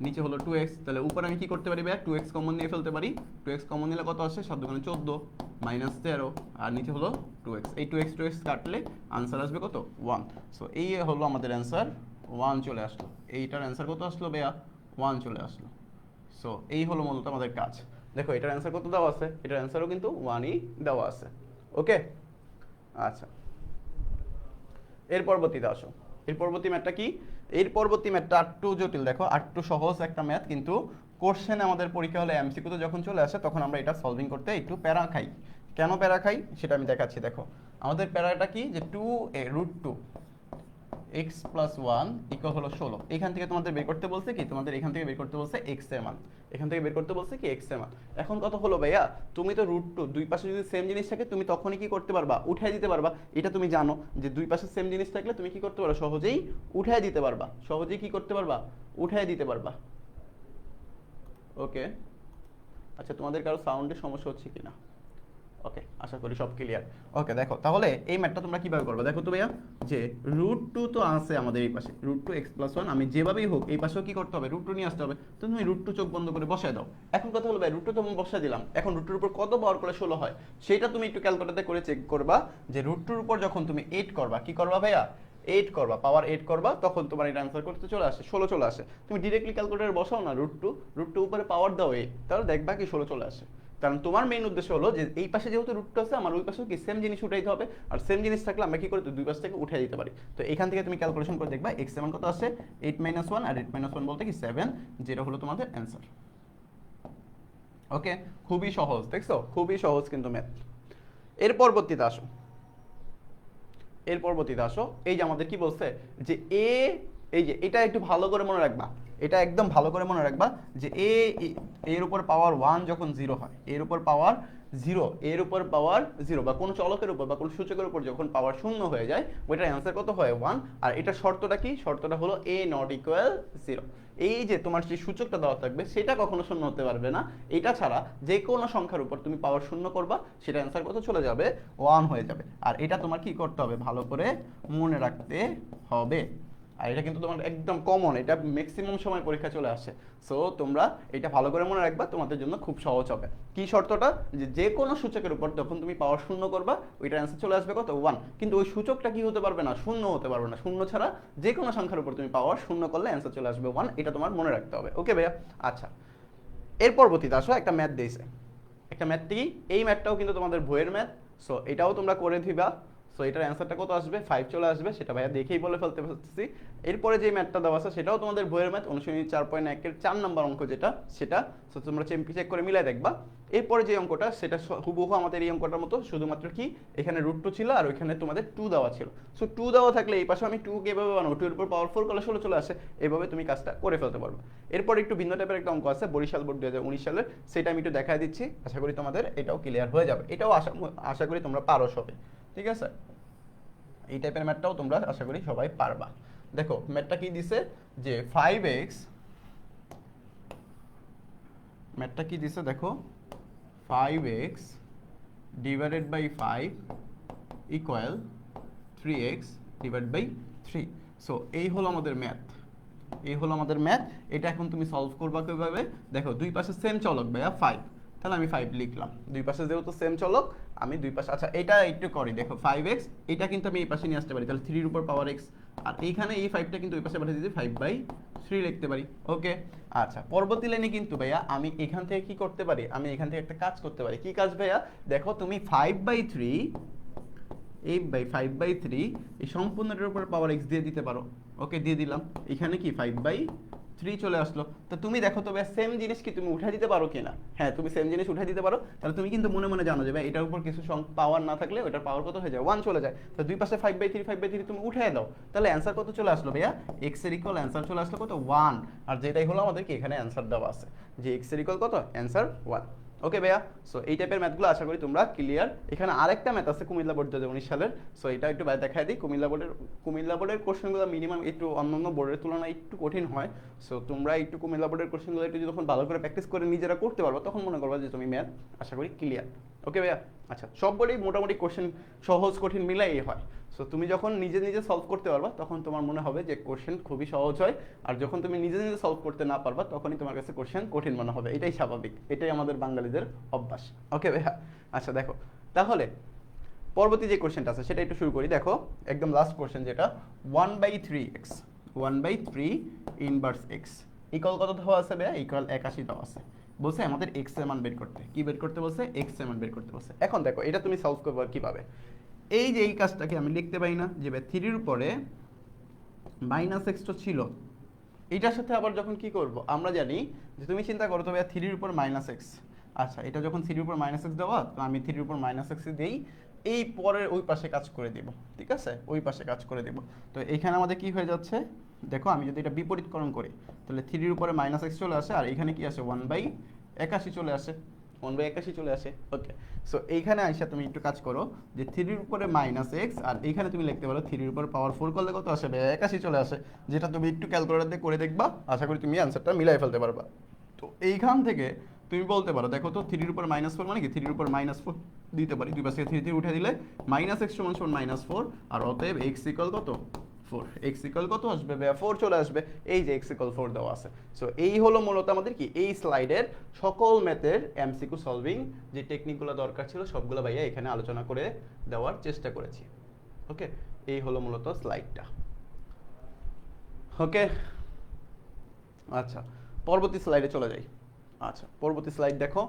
নিচে হলো 2x। তাহলে উপরে আমি কি করতে পারি ভাই, 2x কমন নিয়ে ফেলতে পারি। 2x কমন নিলে কত আসে, 7 × 14 - 13, আর নিচে হলো 2x। এই 2x কাটলে আনসার আসবে কত, 1। সো এই হলো আমাদের অ্যান্সার, 1 চলে আসলো। এইটার অ্যান্সার কত আসলো ভাইয়া, 1 চলে আসলো। সো এই হলো মূলত আমাদের কাজ। দেখো এটার অ্যান্সার কত দেওয়া আছে, এটার অ্যান্সারও কিন্তু 1ই দেওয়া আছে। ওকে, আচ্ছা, এর পরবর্তীতে আসো। এর পরবর্তী ম্যাথটা কি, এর পরবর্তী ম্যাথটা আরটু জটিল। দেখো আরটু সহজ একটা ম্যাথ, কিন্তু কোশ্চেন আমাদের পরীক্ষা হলে এমসিকিউতে যখন চলে আসে তখন আমরা এটা সলভিং করতে একটু প্যারা খাই। কেন প্যারা খাই সেটা আমি দেখাচ্ছি। দেখো আমাদের প্যারাটা কি, যে 2√2x + 1 ইকুয়াল হলো 16। এখান থেকে তোমাদের বের করতে বলছে কি, তোমাদের এখান থেকে বের করতে বলছে x এর মান, এখান থেকে বের করতে বলছে কি x এর মান। এখন কত হলো ভাইয়া, তুমি তো √2 দুই পাশে যদি সেম জিনিস থাকে তুমি তখনই কি করতে পারবা, উঠাই দিতে পারবা। এটা তুমি জানো যে দুই পাশে সেম জিনিস থাকলে তুমি কি করতে পারো, সহজেই উঠাই দিতে পারবা, সহজেই কি করতে পারবা, উঠাই দিতে পারবা। ওকে, আচ্ছা তোমাদের কারো সাউন্ডের সমস্যা হচ্ছে কিনা, ওকে আশা করি সব ক্লিয়ার। ওকে, দেখো তাহলে এই ম্যাথটা তোমরা কিভাবে করবে, দেখো তো ভাইয়া, যে √2 তো আছে আমাদের এই পাশে, √2x + 1, আমি যেভাবেই হোক এই পাশেও কি করতে হবে, √2 নিয়ে আসতে হবে। তো তুমি √2 চোখ বন্ধ করে বসায় দাও। এখন কথা হলো ভাই, √2 তো আমি বসায় দিলাম, এখন √2 এর উপর কত পাওয়ার করলে 16 হয়, সেটা তুমি একটু ক্যালকুলেটরে করে চেক করবা, যে √2 এর উপর যখন তুমি 8 করবা, কি করবা ভাইয়া, 8 করবা, পাওয়ার 8 করবা, তখন তোমার এটা অ্যান্সার করতে চলে আসে 16 চলে আসে। তুমি ডিরেক্টলি ক্যালকুলেটরে বসাও না, √2 উপরে পাওয়ার দাও 8, তাহলে দেখবা কি 16 চলে আসে। কারণ তোমার মেইন উদ্দেশ্য হলো যে এই পাশে যেহেতু √2 আছে, আমার ওই পাশেও কি সেম জিনিস উঠাইতে হবে, আর সেম জিনিস থাকলে আমরা কি করে দুই পাশ থেকে উঠিয়ে দিতে পারি। তো এখান থেকে তুমি ক্যালকুলেশন করে দেখবা x এর মান কত আসে, 8 - 1, আর 8 - 1 বলতে কি 7, যেটা হলো তোমাদের অ্যান্সার। ওকে, খুবই সহজ, দেখছো খুবই সহজ কিন্তু ম্যাথ। এর পরবর্তীতে আসো, এর পরবর্তীতে আসো, এই যে আমাদের কি বলছে যে এই যে এটা একটু ভালো করে মনে রাখবা, এটা একদম ভালো করে মনে রাখবা, যে এর উপর পাওয়ার 1 যখন 0 হয়, এর উপর পাওয়ার 0, এর উপর পাওয়ার 0, বা কোনো চলকের উপর বা কোনো সূচকের উপর যখন পাওয়ার 0 হয়ে যায়, ওইটার অ্যান্সার কত হয়, 1। আর এটা শর্তটা কি, শর্তটা হলো a ≠ 0। এই যে তোমার যে সূচকটা দেওয়া থাকবে সেটা কখনো 0 হতে পারবে না। এটা ছাড়া যে কোনো সংখ্যার উপর তুমি পাওয়ার 0 করবা, সেটা অ্যান্সার কত চলে যাবে, 1 হয়ে যাবে। আর এটা তোমার কি করতে হবে, ভালো করে মনে রাখতে হবে। আর এটা কিন্তু তোমার একদম কমন, এটা ম্যাক্সিমাম সময় পরীক্ষা চলে আসে। সো তোমরা এটা ভালো করে মনে রাখবা, তোমাদের জন্য খুব সহজ হবে। কি শর্তটা, যে যে কোনো সূচকের উপর যখন তুমি পাওয়ার শূন্য করবা ওইটার অ্যান্সার চলে আসবে কত, 1। কিন্তু ওই সূচকটা কি হতে পারবে না, শূন্য হতে পারবে না। শূন্য ছাড়া যে কোনো সংখ্যার উপর তুমি পাওয়ার শূন্য করলে অ্যান্সার চলে আসবে 1, এটা তোমার মনে রাখতে হবে। ওকে ভাইয়া? আচ্ছা, এর পরবর্তীতে আসো, একটা ম্যাথ দিয়েছে। একটা ম্যাথ কি, এই ম্যাথটাও কিন্তু তোমাদের বইয়ের ম্যাথ। সো এটাও তোমরা করে দিবা। সো এটার অ্যান্সারটা কত আসবে, 5 চলে আসবে, সেটা ভাইয়া দেখেই বলে ফেলতেছি। এরপরে যে ম্যাথটা দেওয়া আছে সেটাও তোমাদের বইয়ের ম্যাথ, অনুশীলনী 4.1-এর 4 নম্বর অঙ্ক যেটা, সেটা সো তোমরা চেক করে মিলাই দেখবা। এরপরে যে অঙ্কটা সেটা হুবহু আমাদের এই অঙ্কটার মতো, শুধুমাত্র কি এখানে √2 ছিল আর ওইখানে তোমাদের 2 দেওয়া ছিল। সো 2 দেওয়া থাকলে এই পাশে আমি 2 কে এভাবে বানাবো, 2 এর উপর পাওয়ার 4 করলে 16 চলে আসে, এভাবে তুমি কাজটা করে ফেলতে পারবে। এরপর একটু ভিন্ন টাইপের একটা অঙ্ক আছে বরিশাল বোর্ড 2019 সালের, সেটা আমি একটু দেখাই দিচ্ছি, আশা করি তোমাদের এটাও ক্লিয়ার হয়ে যাবে। এটাও আশা করি তোমরা পারো সবাই, ঠিক আছে? এই টাইপের ম্যাথটাও তোমরা আশা করি সবাই পারবা। দেখো ম্যাথটা কি দিছে, যে 5x, ম্যাথটা কি দিছে দেখো, 5x divided by 5 equal 3x divide by 3। সো এই হলো আমাদের ম্যাথ, এই হলো আমাদের ম্যাথ। এটা এখন তুমি সলভ করবা কিভাবে, দেখো দুই পাশে সেম চলক ভাইয়া 5, তাহলে আমি 5 লিখলাম। দুই পাশে যেহেতু সেম চলক, আমি দুই পাশে, আচ্ছা এটা একটু করি, দেখো 5x এটা কিন্তু আমি এই পাশে নিয়ে আসতে পারি, তাহলে 3 এর উপর পাওয়ার x, আর এইখানে এই 5টা কিন্তু ওই পাশে পাঠিয়ে দিতে 5/3 লিখতে পারি। ওকে, আচ্ছা পরবর্তী লাইনে কিন্তু ভাইয়া আমি এখান থেকে কি করতে পারি, আমি এখান থেকে একটা কাজ করতে পারি। কি কাজ ভাইয়া, দেখো তুমি 5/3 এই 5/3 এই সম্পূর্ণটার উপর পাওয়ার x দিয়ে দিতে পারো। ওকে, দিয়ে দিলাম। এখানে কি 5/3 চলে আসলো। তো তুমি দেখো তো ভাই সেম জিনিস কি তুমি উঠে দিতে পারো কিনা, হ্যাঁ তুমি সেম জিনিস উঠে দিতে পারো। তাহলে তুমি কিন্তু মনে মনে জানো যে ভাই এটার উপর কিছু পাওয়ার না থাকলে ওটার পাওয়ার কত হয়ে যায়, 1 চলে যায়। তো দুই পাশে 5/3 তুমি উঠে দাও, তাহলে অ্যান্সার কত চলে আসলো ভাইয়া, x এর ইকুয়াল অ্যান্সার চলে আসলো কত, 1। আর যেটাই হলো আমাদেরকে এখানে অ্যান্সার দেওয়া আছে যে x এর ইকুয়াল কত, অ্যান্সার 1। ওকে ভাইয়া, সো এই টাইপের ম্যাথগুলো আশা করি তোমরা ক্লিয়ার। এখানে আরেকটা ম্যাথ আছে কুমিল্লা বোর্ড 2019 সালের, সো এটা একটু দেখাই দিই। কুমিল্লা বোর্ডের কোশ্চেনগুলো মিনিমাম একটু অন্যান্য বোর্ডের তুলনায় একটু কঠিন হয়। সো তোমরা একটু কুমিল্লা বোর্ডের কোশ্চেনগুলো একটু যখন ভালো করে প্র্যাকটিস করে নিজেরা করতে পারবে, তখন মনে করবা যে তুমি ম্যাথ আশা করি ক্লিয়ার। ওকে ভাইয়া, আচ্ছা সব বোর্ডেই মোটামুটি কোশ্চেন সহজ কঠিন মিলাই হয়। সো তুমি যখন নিজে নিজে সলভ করতে পারবা তখন তোমার মনে হবে যে কোশ্চেন খুবই সহজ হয়, আর যখন তুমি নিজে নিজে সলভ করতে না পারবা তখনই তোমার কাছে কোশ্চেন কঠিন মনে হবে। এটাই স্বাভাবিক, এটাই আমাদের বাঙালিদের অভ্যাস। ওকে ভাইয়া, আচ্ছা দেখো তাহলে পরবর্তী যে কোশ্চেনটা আছে সেটা একটু শুরু করি। দেখো একদম লাস্ট কোশ্চেন যেটা, 1/3x 1/3 ইনভার্স x ইকুয়াল কত দেওয়া আছে ভাইয়া, ইকুয়াল 81 দেওয়া আছে। বলছে আমাদের x এর মান বের করতে, কি বের করতে বলছে, x এর মান বের করতে বলছে। এখন দেখো এটা তুমি সলভ করবে কিভাবে, এই যে এই কাজটাকে আমি লিখতে পারি না যে 3 এর উপরে -x তো ছিল, এটার সাথে আবার যখন কি করব, আমরা জানি যে তুমি চিন্তা করো তো ভাইয়া 3 এর উপর -x, আচ্ছা এটা যখন 3 এর উপর -x দেওয়া, তো আমি 3 এর উপর -x দেই, এই পরের ওই পাশে কাজ করে দিব, ঠিক আছে, ওই পাশে কাজ করে দিব। তো এখানে আমাদের কি হয়ে যাচ্ছে, দেখো আমি যদি এটা বিপরীতকরণ করি তাহলে 3 এর উপরে -x চলে আসে, আর এখানে কি আসে 1/81 চলে আসে, 1/81 চলে আসে। ওকে, সো এইখানে আইসা তুমি একটু কাজ করো যে 3 এর উপরে -x, আর এইখানে তুমি লিখতে পারো 3 এর উপর পাওয়ার 4 করলে কত আসে, 81 চলে আসে, যেটা তুমি একটু ক্যালকুলেটর দিয়ে করে দেখবা, আশা করি তুমি অ্যান্সারটা মিলাই ফেলতে পারবা। তো এইখান থেকে তুমি বলতে পারো, দেখো তো 3 এর উপর -4 মানে কি, 3 এর উপর -4 দিতে পারি, দুই পাশে 3 উঠে দিলে -x সমান -4, আর অতএব x ইকুয়াল কত, 4। x ইকুয়াল কত আসবে ভাইয়া, 4 চলে আসবে, এই যে x ইকুয়াল 4 দেওয়া আছে। সো এই হলো মূলত আমাদের কি এই স্লাইডের সকল ম্যাথের এমসিকিউ সলভিং যে টেকনিকগুলো দরকার ছিল সবগুলো ভাইয়া এখানে আলোচনা করে দেওয়ার চেষ্টা করেছি। ওকে, এই হলো মূলত স্লাইডটা। ওকে, আচ্ছা পরবর্তী স্লাইডে চলে যাই। আচ্ছা পরবর্তী স্লাইড দেখো,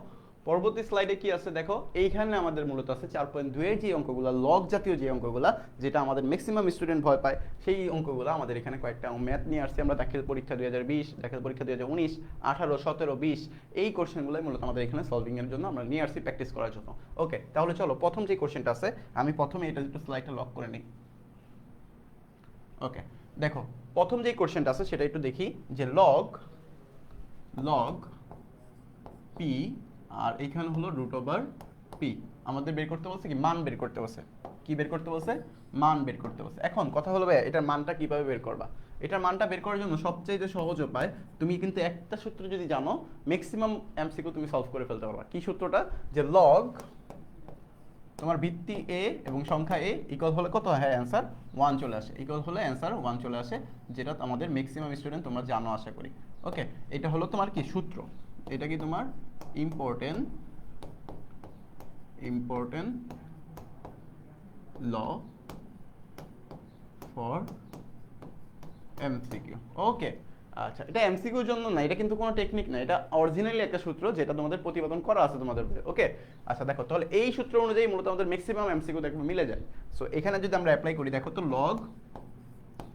পরবর্তী স্লাইডে কি আছে দেখো, এইখানে আমাদের মূলত আছে 4.2 এর যে অঙ্কগুলো, লগ জাতীয় যে অঙ্কগুলো, যেটা আমাদের ম্যাক্সিমাম স্টুডেন্ট ভয় পায়, সেই অঙ্কগুলো আমাদের এখানে কয়েকটা ম্যাথ নিয়ে আসছে আমরা। দাখিল পরীক্ষা 2020, দাখিল পরীক্ষা 2019, 18, 17, 20 এই কোশ্চেনগুলোই মূলত আমাদের এখানে সলভিং এর জন্য আমরা নিয়ে আসছি প্র্যাকটিস করার জন্য। ওকে, তাহলে চলো প্রথম যে কোশ্চেনটা আছে, আমি প্রথমে এটা একটু স্লাইডটা লক করে নিই। ওকে দেখো প্রথম যে কোশ্চেনটা আছে সেটা একটু দেখি, যে লগ p, আর এখানে হলো √p, আমাদের বের করতে বলছে কি, মান বের করতে বলছে। কি বের করতে বলছে, মান বের করতে বলছে। এখন কথা হলো ভাই এটার মানটা কিভাবে বের করবা, এটার মানটা বের করার জন্য সবচেয়ে সহজ উপায়, তুমি কিন্তু একটা সূত্র যদি জানো ম্যাক্সিমাম এমসিকিউ তুমি সলভ করে ফেলতে পারবা। কি সূত্রটা, যে লগ তোমার ভিত্তি এ এবং সংখ্যা এ ইকুয়াল হলে কত, হ্যাঁ অ্যান্সার 1 চলে আসে, ইকুয়াল হলে অ্যান্সার 1 চলে আসে, যেটা আমাদের ম্যাক্সিমাম স্টুডেন্ট তোমরা জানো আশা করি। ওকে, এটা হলো তোমার কি সূত্র, এটা কি তোমার ইম্পর্টেন্ট ল ফর এমসিকিউ। ওকে, আচ্ছা এটা এমসিকিউর জন্য না, এটা কিন্তু কোনো টেকনিক না, এটা অরিজিনালি একটা সূত্র যেটা তোমাদের প্রতিপাদন করা আছে তোমাদের বইয়ে। ওকে, আচ্ছা দেখো তাহলে এই সূত্র অনুযায়ী মূলত আমাদের ম্যাক্সিমাম এমসিকিউ দেখো মিলে যায়। সো এখানে যদি আমরা অ্যাপ্লাই করি, দেখো তো লগ,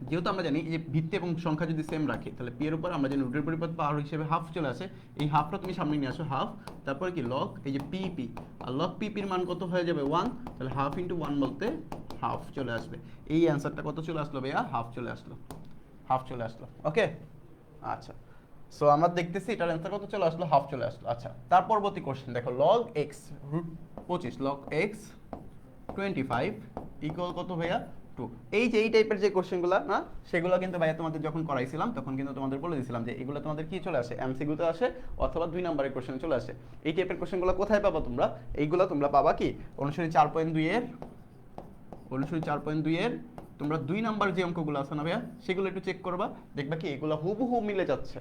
যেহেতু আমরা জানি যে ভিত্তি এবং সংখ্যা যদি সেম রাখি তাহলে পি এর উপর আমরা জানি রুটের পরিবর্তে পাওয়ার হিসেবে হাফ চলে আসে, এই হাফটা তুমি সামনে নিয়ে আসো হাফ, তারপরে কি লগ এই যে পি, আর লগ পির মান কত হয়ে যাবে 1, তাহলে হাফ ইন্টু 1 বলতে হাফ চলে আসবে। এই অ্যান্সারটা কত চলে আসলো ভাইয়া, হাফ চলে আসলো, হাফ চলে আসলো। ওকে, আচ্ছা সো আমরা দেখতেছি এটার অ্যান্সার কত চলে আসলো, হাফ চলে আসলো। আচ্ছা তার পরবর্তী কোশ্চেন দেখো, log x root 25 log x 25 equal কত ভাইয়া 2। এই যে এই টাইপের যে কোশ্চেনগুলো না, সেগুলো কিন্তু ভাইয়া তোমাদের যখন করাইছিলাম তখন কিন্তু তোমাদের বলে দিয়েছিলাম যে এগুলো তোমাদের কি চলে আসে, এমসিকিউতে আসে অথবা 2 নম্বরের কোশ্চেন চলে আসে। এই টাইপের কোশ্চেনগুলো কোথায় পাবা তোমরা, এইগুলো তোমরা পাবা কি অনুশীলনী 4.2 এর, অনুশীলনী 4.2 এর তোমরা 2 নাম্বার যে অঙ্কগুলো আছে না ভাইয়া, সেগুলো একটু চেক করবা, দেখবা কি এগুলো হুবহু মিলে যাচ্ছে,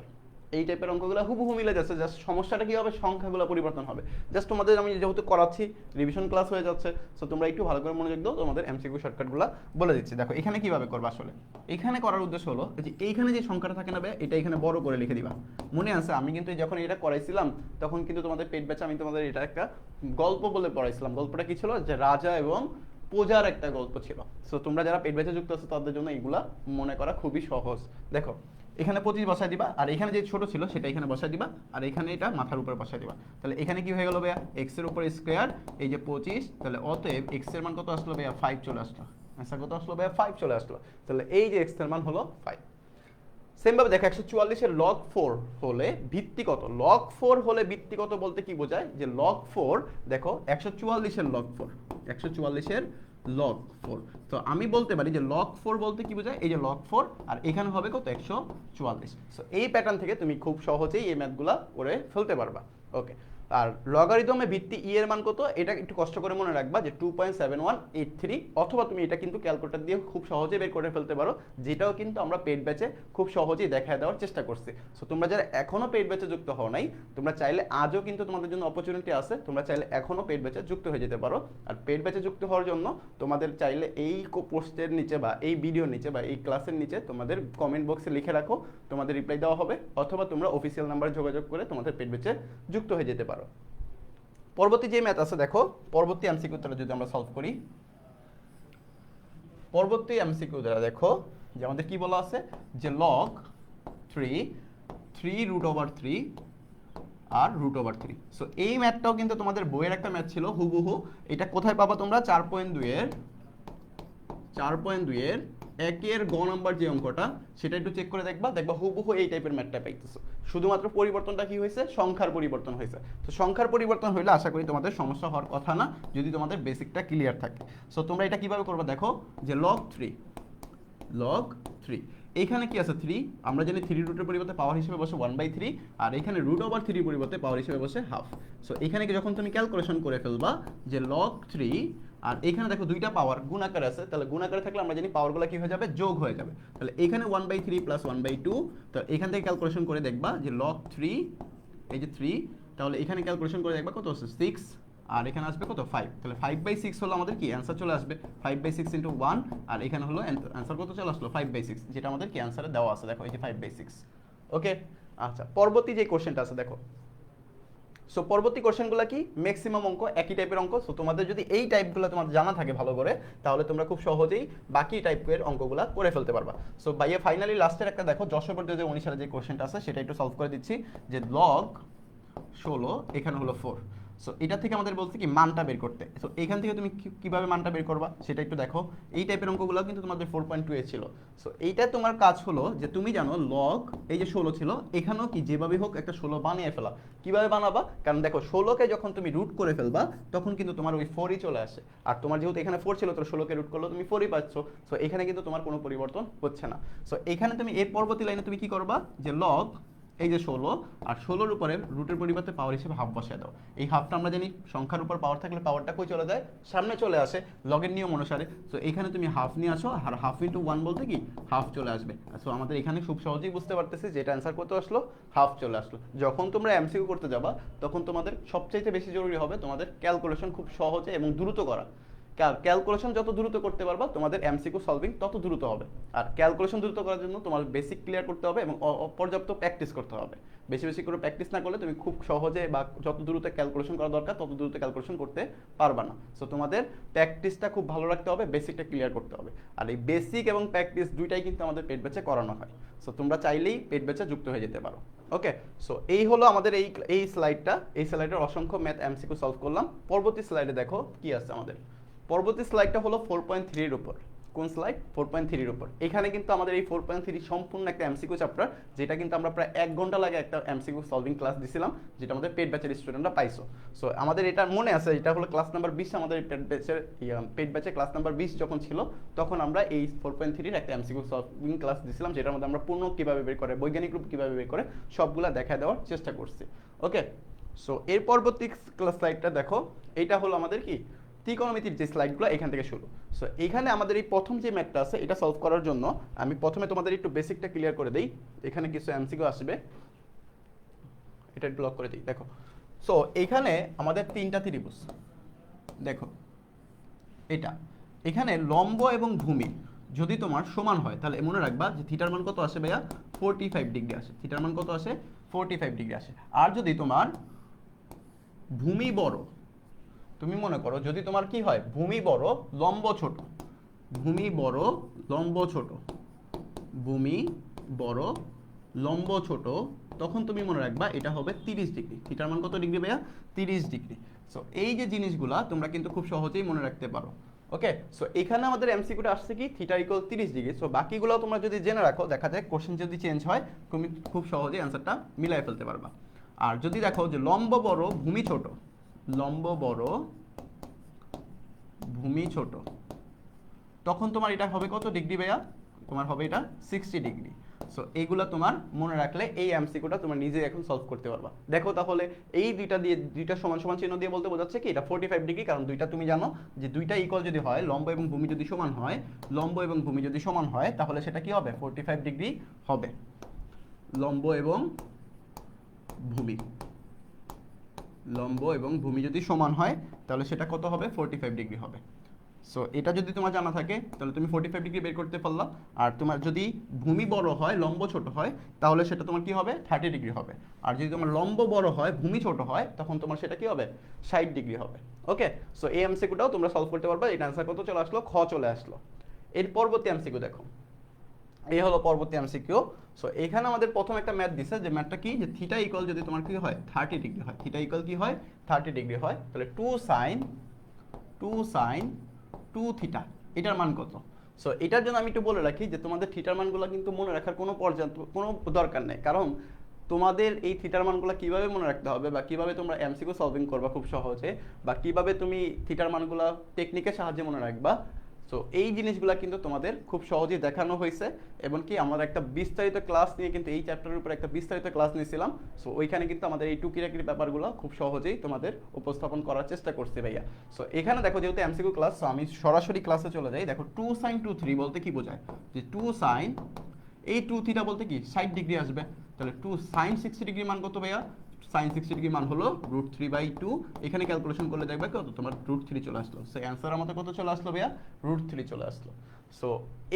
এই টাইপের অঙ্কগুলো হুবহু মিলে যাচ্ছে। জাস্ট সমস্যাটা কি হবে, সংখ্যাগুলো পরিবর্তন হবে। জাস্ট তোমাদের আমি যেহেতু করাচ্ছি রিভিশন ক্লাস হয়ে যাচ্ছে, সো তোমরা একটু ভালো করে মনোযোগ দাও, তোমাদের এমসিকিউ শর্টকাটগুলো বলে দিচ্ছি। দেখো এখানে কিভাবে করবা, আসলে এখানে করার উদ্দেশ্য হলো যে এইখানে যে সংখ্যাটা থাকে না ভাইয়া, এটা এখানে বড় করে লিখে দিবা। মনে আছে আমি কিন্তু যখন এটা করাইছিলাম তখন কিন্তু তোমাদের পেট ব্যাচে আমি তোমাদের এটা একটা গল্প বলে পড়াইছিলাম। গল্পটা কি ছিল, যে রাজা এবং পূজার একটা গল্প ছিল। সো তোমরা যারা পেট ব্যাচে যুক্ত আছো তাদের জন্য এইগুলা মনে করা খুবই সহজ। দেখো এখানে 25 বসায় দিবা, আর এখানে যে ছোট ছিল সেটা এখানে বসায় দিবা, আর এখানে এটা মাথার উপরে বসায় দিবা। তাহলে এখানে কি হয়ে গেল ভাইয়া, এক্স এর উপর স্কয়ার এই যে 25, তাহলে অতএব এক্স এর মান কত আসলো ভাইয়া 5 চলে আসলো। আচ্ছা কত আসলো ভাইয়া 5 চলে আসলো। তাহলে এই যে এক্স এর মান হলো 5। সেম ভাবে দেখো 144 এর log 4 হলে ভিত্তি কত, log 4 হলে ভিত্তি কত বলতে কি বোঝায়, যে log 4 দেখো 144 এর log 4, 144 এর log 4, তো আমি বলতে পারি যে log 4 বলতে কি বোঝায়, এই যে log 4 আর এখানে হবে কত 144। সো এই প্যাটার্ন থেকে তুমি খুব সহজেই এই ম্যাথগুলা করে ফেলতে পারবা। ওকে, আর লগারিদমে ভিত্তি ই এর মান কত, এটা একটু কষ্ট করে মনে রাখবা যে 2.7183, অথবা তুমি এটা কিন্তু ক্যালকুলেটর দিয়ে খুব সহজে বের করে ফেলতে পারো, যেটাও কিন্তু আমরা পেড ব্যাচে খুব সহজেই দেখায় দেওয়ার চেষ্টা করছি। সো তোমরা যারা এখনো পেড ব্যাচে যুক্ত হও নাই, তোমরা চাইলে আজও কিন্তু তোমাদের জন্য অপরচুনিটি আছে, তোমরা চাইলে এখনো পেড ব্যাচে যুক্ত হয়ে যেতে পারো। আর পেড ব্যাচে যুক্ত হওয়ার জন্য তোমাদের চাইলে এই পোস্টের নিচে বা এই ভিডিওর নিচে বা এই ক্লাসের নিচে তোমাদের কমেন্ট বক্সে লিখে রাখো, তোমাদের রিপ্লাই দেওয়া হবে, অথবা তোমরা অফিসিয়াল নাম্বারে যোগাযোগ করে তোমাদের পেড ব্যাচে যুক্ত হয়ে যেতে পারো। পরবর্তী যে ম্যাথ আছে দেখো, পরবর্তী এমসিকিউটা যদি আমরা সলভ করি, পরবর্তী এমসিকিউ দ্বারা দেখো যে আমাদের কি বলা আছে, যে লগ 3 √3 আর √3। সো এই ম্যাথটাও কিন্তু তোমাদের বইয়ের একটা ম্যাথ ছিল হুবহু। এটা কোথায় পাবা তোমরা, 4.2 এর একের গ নাম্বার যে অঙ্কটা, সেটা একটু চেক করে দেখবা, দেখবা হুবহু এই টাইপের ম্যাথটা পাইতেছো। শুধুমাত্র পরিবর্তনটা কি হয়েছে, সংখ্যার পরিবর্তন হয়েছে। তো সংখ্যার পরিবর্তন হইলে আশা করি তোমাদের সমস্যা হওয়ার কথা না, যদি তোমাদের বেসিকটা ক্লিয়ার থাকে। সো তোমরা এটা কিভাবে করবা, দেখো যে log 3 এখানে কি আছে 3, আমরা জানি 3 রুটের পরিবর্তে পাওয়ার হিসেবে বসে 1/3, আর এখানে √3 পরিবর্তে পাওয়ার হিসেবে বসে হাফ। সো এখানে কি যখন তুমি ক্যালকুলেশন করে ফেলবা যে log 3, আর এখানে দেখো দুইটা পাওয়ার গুণাকার আছে, তাহলে গুণাকারে থাকলে আমরা জানি পাওয়ারগুলো কি হয়ে যাবে, যোগ হয়ে যাবে। তাহলে এখানে 1/3 প্লাস 1/2, তো এখান থেকে ক্যালকুলেশন করে দেখবা যে log 3 এই যে 3, তাহলে এখানে ক্যালকুলেশন করে দেখবা কত আছে 6, আর এখানে আসবে কত 5, তাহলে 5/6 হলো আমাদের কি অ্যান্সার চলে আসবে 5/6 × 1, আর এখানে হলো অ্যান্সার কত চলে আসলো 5/6, যেটা আমাদের কি অ্যান্সারে দেওয়া আছে, দেখো এই যে 5/6। ওকে, আচ্ছা পরবর্তী যে কোশ্চেনটা আছে দেখো, সো পরবর্তী কোশ্চেনগুলো কি ম্যাক্সিমাম অঙ্ক, একই টাইপের অঙ্ক। সো তোমাদের যদি এই টাইপগুলো তোমাদের জানা থাকে ভালো করে, তাহলে তোমরা খুব সহজেই বাকি টাইপের অঙ্কগুলো করে ফেলতে পারবা। সো ভাইয়া ফাইনালি লাস্টের একটা দেখো, যশোর 2019 সালে যে কোশ্চেনটা আছে সেটা একটু সলভ করে দিচ্ছি, যে log 16 এখানে হলো 4। সো এটা থেকে আমাদের বলছে কি মানটা বের করতে। সো এখান থেকে তুমি কিভাবে মানটা বের করবা সেটা একটু দেখো। এই টাইপের অঙ্কগুলো কিন্তু তোমাদের 4.2 এ ছিল। সো এইটা তোমার কাজ হলো যে তুমি জানো লগ এই যে 16 ছিল, এখানেও কি যেভাবে হোক একটা 16 বানিয়ে ফেলা। কিভাবে বানাবা, কারণ দেখো 16কে যখন তুমি রুট করে ফেলবা তখন কিন্তু তোমার ওই 4ই চলে আসে, আর তোমার যেহেতু এখানে 4 ছিল তো 16কে রুট করলে তুমি 4ই পাচ্ছ। সো এখানে কিন্তু তোমার কোনো পরিবর্তন হচ্ছে না। সো এখানে তুমি এর পরবর্তী লাইনে তুমি কি করবা, যে লগ এই যে 16 আর 16-র উপরে রুটের পরিবর্তে পাওয়ার হিসেবে হাফ বসায় দাও। এই হাফটা আমরা জানি সংখ্যার উপর পাওয়ার থাকলে পাওয়ারটা কই চলে যায়, সামনে চলে আসে লগের নিয়ম অনুসারে। সো এখানে তুমি হাফ নিয়ে আসো, আর হাফ ইন্টু 1 বলতে কি হাফ চলে আসবে। সো আমাদের এখানে খুব সহজেই বুঝতে পারতেছি যেটা অ্যান্সার করতে আসলো হাফ চলে আসলো। যখন তোমরা এমসিকিউ করতে যাবা তখন তোমাদের সবচাইতে বেশি জরুরি হবে তোমাদের ক্যালকুলেশন খুব সহজে এবং দ্রুত করা। ক্যালকুলেশন যত দ্রুত করতে পারবা তোমাদের এমসিকিউ সলভিং তত দ্রুত হবে। আর ক্যালকুলেশন দ্রুত করার জন্য তোমার বেসিক ক্লিয়ার করতে হবে এবং পর্যাপ্ত প্র্যাকটিস করতে হবে। বেশি বেশি করে প্র্যাকটিস না করলে তুমি খুব সহজে বা যত দ্রুত ক্যালকুলেশন করা দরকার তত দ্রুত ক্যালকুলেশন করতে পারবা না। সো তোমাদের প্র্যাকটিসটা খুব ভালো রাখতে হবে, বেসিকটা ক্লিয়ার করতে হবে। আর এই বেসিক এবং প্র্যাকটিস দুইটাই কিন্তু আমাদের পেড ব্যাচে করানো হয়। সো তোমরা চাইলেই পেড ব্যাচে যুক্ত হয়ে যেতে পারো। ওকে, সো এই হলো আমাদের এই স্লাইডটা। এই স্লাইডের অসংখ্য ম্যাথ এমসিকিউ সলভ করলাম। পরবর্তী স্লাইডে দেখো কি আছে আমাদের। পরবর্তী স্লাইডটা হলো 4.3 এর উপর। কোন স্লাইড? 4.3 এর উপর। এখানে কিন্তু আমাদের এই 4.3 সম্পূর্ণ একটা এমসিকিউ চ্যাপ্টার, যেটা কিন্তু আমরা প্রায় 1 ঘন্টা লাগে একটা এমসিকিউ সলভিং ক্লাস দিছিলাম, যেটা আমাদের পেড ব্যাচের স্টুডেন্টরা পাইছো। সো আমাদের এটা মনে আছে, এটা হলো ক্লাস নাম্বার 20। আমাদের পেড ব্যাচে ক্লাস নাম্বার 20 যখন ছিল তখন আমরা এই 4.3 এর একটা এমসিকিউ সলভিং ক্লাস দিছিলাম, যেটার মধ্যে আমরা পূর্ণ কিভাবে বের করে, বৈজ্ঞানিক রূপ কিভাবে বের করে সবগুলা দেখায় দেওয়ার চেষ্টা করছি। ওকে, সো এর পরবর্তী স্লাইডটা দেখো। এটা হলো আমাদের কি ত্রিকোণমিতির যে স্লাইডগুলো এখান থেকে শুরু। সো এখানে আমাদের এই প্রথম যে ম্যাথটা আছে এটা সলভ করার জন্য আমি প্রথমে তোমাদের একটু বেসিকটা ক্লিয়ার করে দেই। এখানে কিছু এমসিকিউ আসবে, এটা ব্লক করে দিই। দেখো, সো এখানে আমাদের তিনটা ত্রিভুজ। দেখো এটা এখানে লম্ব এবং ভূমি যদি তোমার সমান হয় তাহলে মনে রাখবা যে থিটার মান কত আসে ভাইয়া, 45 ডিগ্রি আসে। থিটার মান কত আসে? 45 ডিগ্রি আসে। আর যদি তোমার ভূমি বড়, তুমি মনে করো যদি তোমার কি হয়, ভূমি বড় লম্ব ছোট, ভূমি বড় লম্ব ছোট, ভূমি বড় লম্ব ছোট, তখন তুমি মনে রাখবা এটা হবে 30 ডিগ্রি। থিটার মান কত ডিগ্রি ভাইয়া? 30 ডিগ্রি। সো এই যে জিনিসগুলা তোমরা কিন্তু খুব সহজেই মনে রাখতে পারো। ওকে, সো এখানে আমাদের এমসিকিউটা আসছে কি থিটা ইকুয়াল 30 ডিগ্রি। সো বাকিগুলো তোমরা যদি জেনে রাখো, দেখা যায় কোশ্চেন যদি চেঞ্জ হয় তুমি খুব সহজেই অ্যান্সারটা মিলাই ফেলতে পারবা। আর যদি দেখো যে লম্ব বড় ভূমি ছোট, লম্ব বড় ভূমি ছোট, তখন তোমার এটা হবে কত ডিগ্রি ভাইয়া? তোমার হবে এটা 60 ডিগ্রি। সো এইগুলা তোমার মনে রাখলে এই এমসিকিউটা তোমরা নিজে এখন সলভ করতে পারবা। দেখো তাহলে এই দুইটা সমান সমান চিহ্ন দিয়ে বলতে বোঝাচ্ছে কি এটা 45 ডিগ্রি, কারণ দুইটা তুমি জানো যে দুইটা ইকুয়াল যদি হয়, লম্ব এবং ভূমি যদি সমান হয়, লম্ব এবং ভূমি যদি সমান হয় তাহলে সেটা কি হবে? 45 ডিগ্রি হবে। লম্ব এবং ভূমি, লম্ব এবং ভূমি যদি সমান হয় তাহলে সেটা কত হবে? 45 ডিগ্রি হবে। সো এটা যদি তোমার জানা থাকে তাহলে তুমি 45 ডিগ্রি বের করতে পারলা। আর তোমার যদি ভূমি বড় হয় লম্ব ছোট হয় তাহলে সেটা তোমার কি হবে? 30 ডিগ্রি হবে। আর যদি তোমার লম্ব বড় হয় ভূমি ছোট হয় তখন তোমার সেটা কি হবে? 60 ডিগ্রি হবে। ওকে, সো এই এমসিকিউটাও তোমরা সলভ করতে পারবা। এটা অ্যান্সার কত চলে আসলো? খ চলে আসলো। এর পরবর্তী এমসিকিউ দেখো, এই হলো পরবর্তী এমসিকিউ। সো এখানে আমাদের প্রথম একটা ম্যাথ দিছে, যে ম্যাথটা কি, যে থিটা ইকুয়াল যদি তোমার কি হয় 30 ডিগ্রি হয়, থিটা ইকুয়াল কি হয় 30 ডিগ্রি হয়, তাহলে 2 sin 2 থিটা এটার মান কত? সো এটার জন্য আমি একটু বলে রাখি যে তোমাদের থিটার মানগুলো কিন্তু মনে রাখার কোনো দরকার নেই, কারণ তোমাদের এই থিটার মানগুলো কিভাবে মনে রাখতে হবে বা কিভাবে তোমরা এমসিকিউ সলভিং করবা খুব সহজে, বা কিভাবে তুমি থিটার মানগুলো টেকনিকের সাহায্যে মনে রাখবা, সো এই জিনিসগুলো কিন্তু তোমাদের খুব সহজেই দেখানো হয়েছে। এবং কি আমরা একটা বিস্তারিত ক্লাস নিয়ে কিন্তু এই চ্যাপ্টারের উপর একটা বিস্তারিত ক্লাস নিয়েছিলাম। সো ওইখানে কিন্তু আমাদের এই টুকিটাকির ব্যাপারগুলো খুব সহজেই তোমাদের উপস্থাপন করার চেষ্টা করছি ভাইয়া। সো এখানে দেখো যেহেতু এমসিকিউ ক্লাস, সো আমি সরাসরি ক্লাসে চলে যাই। দেখো 2 sin 2 3 বলতে কি বোঝায়, যে 2 sin এই 2 থিটা বলতে কি 60 ডিগ্রি আসবে। তাহলে 2 sin 60 ডিগ্রি মান কত ভাইয়া? sin 60 ডিগ্রি মান হলো √3/2। এখানে ক্যালকুলেশন করলে দেখবে কত? তোমার √3 চলে আসলো। সো অ্যান্সার আমাদের কত চলে আসলো ভাইয়া? √3 চলে আসলো। সো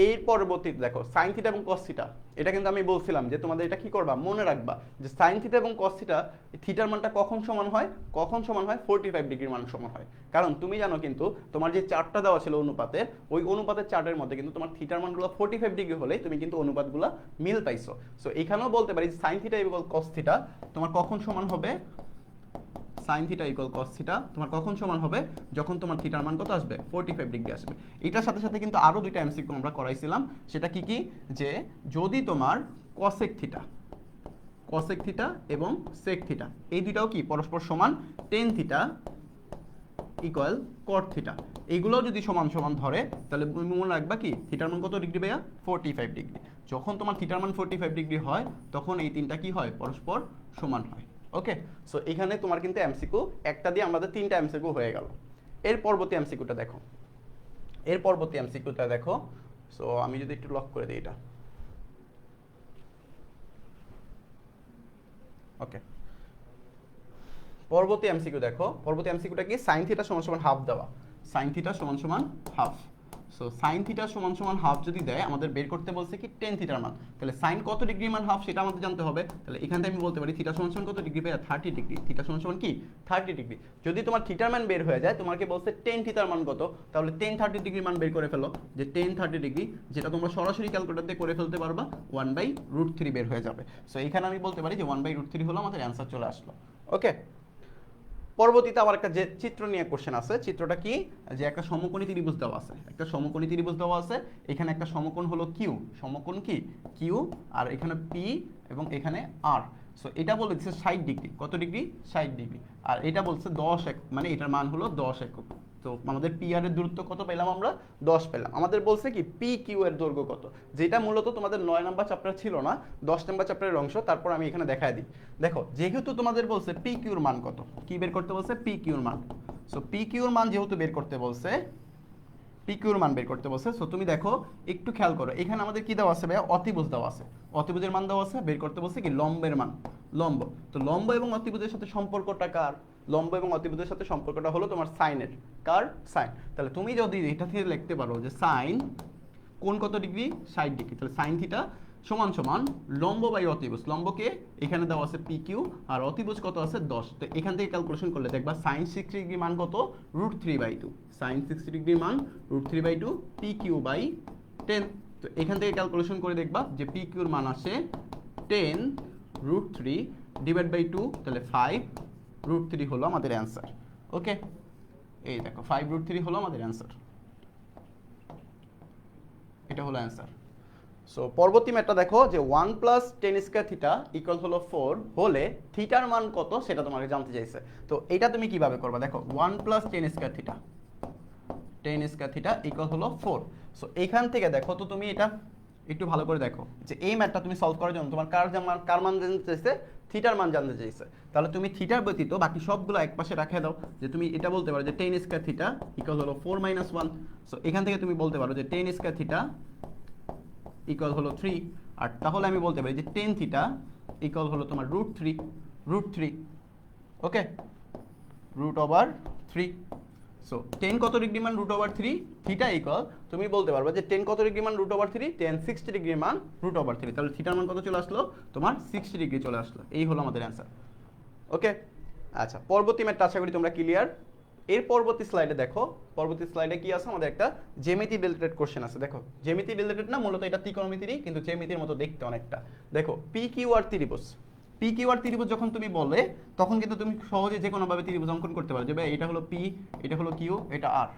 এর পরবর্তীতে দেখো sin থিটা এবং cos থিটা, এটা কিন্তু আমি বলছিলাম যে তোমাদের এটা কি করবা, মনে রাখবা যে sin থিটা এবং cos থিটা থিটার মানটা কখন সমান হয়? কখন সমান হয়? 45 ডিগ্রির মান সমান হয়। কারণ তুমি জানো কিন্তু তোমার যে চার্টটা দেওয়া ছিল অনুপাতের, ওই অনুপাতের চার্টের মধ্যে কিন্তু তোমার থিটার মানগুলো 45 ডিগ্রি হলেই তুমি কিন্তু অনুপাতগুলো মিল পাইছো। সো এখানেও বলতে পারি যে sin theta equal cos theta তোমার কখন সমান হবে? sin theta equal cos theta তোমার কখন সমান হবে? যখন তোমার থিটার মান কত আসবে? 45 ডিগ্রি আসবে। এটার সাথে সাথে কিন্তু আরো দুইটা এমসিকিউ আমরা করাইছিলাম। সেটা কি কি? যে যদি তোমার cosec থিটা এবং sec থিটা এই দুইটাও কি পরস্পর সমান, tan theta equal cot theta, এইগুলো যদি সমান সমান ধরে তাহলে তুমি মনে রাখবা কি থিটার মান কত ডিগ্রি ভাইয়া? 45 ডিগ্রি। যখন তোমার থিটার মান 45 ডিগ্রি হয় তখন এই তিনটা কি হয়, পরস্পর সমান হয়। ওকে, সো এখানে তোমার কিন্তু এমসিকিউ একটা দিয়ে আমাদের তিনটা এমসিকিউ হয়ে গেল। এর পরবর্তী এমসিকিউটা দেখো, এর পরবর্তী এমসিকিউটা দেখো। সো আমি যদি একটু লক করে দিই এটা, ওকে। পরবর্তী এমসিকিউ দেখো, পরবর্তী এমসিকিউটা কি, সাইন থিটা সমান সমান হাফ দেওয়া, সাইন থিটা সমান সমান হাফ। সো সাইন থিটা সমান সমান হাফ যদি দেয়, আমাদের বের করতে বলছে কি টেন থিটার মান, তাহলে সাইন কত ডিগ্রি মান হাফ সেটা আমাদের জানতে হবে। তাহলে এখান থেকে আমি বলতে পারি থিটা সমান সমান কত ডিগ্রি পেয়ে, 30 ডিগ্রি, থিটা সমান সমান কি 30 ডিগ্রি। যদি তোমার থিটার মান বের হয়ে যায়, তোমাকে বলছে টেন থিটার মান কত, তাহলে টেন 30 ডিগ্রি মান বের করে ফেলো, যে টেন 30 ডিগ্রি, যেটা তোমরা সরাসরি ক্যালকুলেটর দিয়ে করে ফেলতে পারবা, 1/√3 বের হয়ে যাবে। সো এখানে আমি বলতে পারি যে 1/√3 হলো আমাদের অ্যান্সার চলে আসলো। ওকে, পরবর্তীতে আবার একটা যে চিত্র নিয়ে কোশ্চেন আছে, চিত্রটা কি, যে একটা সমকোণী ত্রিভুজ দেওয়া আছে, একটা সমকোণী ত্রিভুজ দেওয়া আছে, এখানে একটা সমকোণ হলো কিউ, সমকোণ কি কিউ, আর এখানে পি এবং এখানে আর। সো এটা বলে দিচ্ছে 60 ডিগ্রি, কত ডিগ্রি 60 ডিগ্রি, আর এটা বলছে 10 একক, মানে এটার মান হলো 10 একক। তো আমাদের পি আর এর দূরত্ব কত পেলাম আমরা, 10 পেলাম। আমাদের বলছে কি পি কিউ এর দৈর্ঘ্য কত, যেটা মূলত তোমাদের 9 নাম্বার চ্যাপ্টার ছিল না, 10 নাম্বার চ্যাপ্টারের অংশ। তারপর আমি এখানে দেখায় দিই। দেখো, যেহেতু তোমাদের বলছে পি কিউর মান কত, কি বের করতে বলছে, পি কিউর মান। সো পি কিউর মান যেহেতু বের করতে বলছে, পি কিউর মান বের করতে বলছে, সো তুমি দেখো একটু খেয়াল করো, এখানে আমাদের কি দেওয়া আছে ভাইয়া, অতিভুজ দেওয়া আছে, অতিভুজের মান দেওয়া আছে, বের করতে বলছে কি লম্বের মান, লম্ব। তো লম্ব এবং অতিভুজের সাথে সম্পর্কটা কার, লম্ব এবং অতিভুজের সাথে সম্পর্কটা হলো তোমার সাইনের, কার, সাইন। তাহলে তুমি যদি এটা থেকে লিখতে পারো যে সাইন কোণ কত ডিগ্রি, 60 ডিগ্রি, তাহলে সাইন থিটা সমান সমান লম্ব বাই অতিভুজ, লম্বকে এখানে দেওয়া আছে পি কিউ, আর অতিভুজ কত আছে 10। তো এখান থেকে ক্যালকুলেশন করলে দেখবা সাইন 60 ডিগ্রি মান কত, √3/2, সাইন 60 ডিগ্রি মান √3/2 পি কিউ বাই 10। তো এখান থেকে ক্যালকুলেশন করে দেখবা যে পি কিউর মান আসে 10√3 ডিভাইড বাই 2, তাহলে 5√3 হলো আমাদের অ্যান্সার। ওকে, এই দেখো 5√3 হলো আমাদের অ্যান্সার, এটা হলো অ্যান্সার। সো পরবর্তী ম্যাথটা দেখো, যে 1 + tan স্কয়ার থিটা ইকুয়াল হলো 4 হলে থিটার মান কত সেটা তোমাকে জানতে চাইছে। তো এটা তুমি কিভাবে করবা, দেখো 1 + tan square theta, tan square theta equal হলো 4। সো এখান থেকে দেখো, তো তুমি এটা একটু ভালো করে দেখো, যে এই ম্যাথটা তুমি সলভ করার জন্য তোমার কার মান জানতে চাইছে, থিটার মান জানতে চাইছে। তাহলে তুমি থিটার ব্যতীত বাকি সবগুলো একপাশে রাখে দাও, যে তুমি এটা বলতে পারো যে tan স্কয়ার থিটা ইকুয়াল হলো 4 - 1। সো এখান থেকে তুমি বলতে পারো যে tan স্কয়ার থিটা ইকুয়াল হলো 3, আর তাহলে আমি বলতে পারি যে tan থিটা ইকুয়াল হলো তোমার √3, ওকে, √3। সো tan কত ডিগ্রি মান, √3, থিটা ইকুয়াল, তুমি বলতে পারবে যে tan কত ডিগ্রি মান, √3, tan 60 ডিগ্রি মান √3, তাহলে থিটার মান কত চলে আসলো, তোমার 60 ডিগ্রি চলে আসলো। এই হলো আমাদের অ্যান্সার। ওকে, আচ্ছা, পরবর্তী ম্যাথটা আশা করি তোমরা ক্লিয়ার। এর পরবর্তী স্লাইডে দেখো, পরবর্তী স্লাইডে কি আছে, আমাদের একটা জ্যামিতি রিলেটেড কোশ্চেন আছে। দেখো, জ্যামিতি রিলেটেড না, মূলত এটা ত্রিকোণমিতিরই, কিন্তু জ্যামিতির মতো দেখতে অনেকটা। দেখো, পি কিউ আর ত্রিভুজ, পি কিউ আর ত্রিভুজ যখন তুমি বলে, তখন কিন্তু তুমি সহজে যে কোনোভাবে ত্রিভুজ অঙ্কন করতে পারো, যে ভাই এটা হলো পি, এটা হলো কিউ, এটা আর।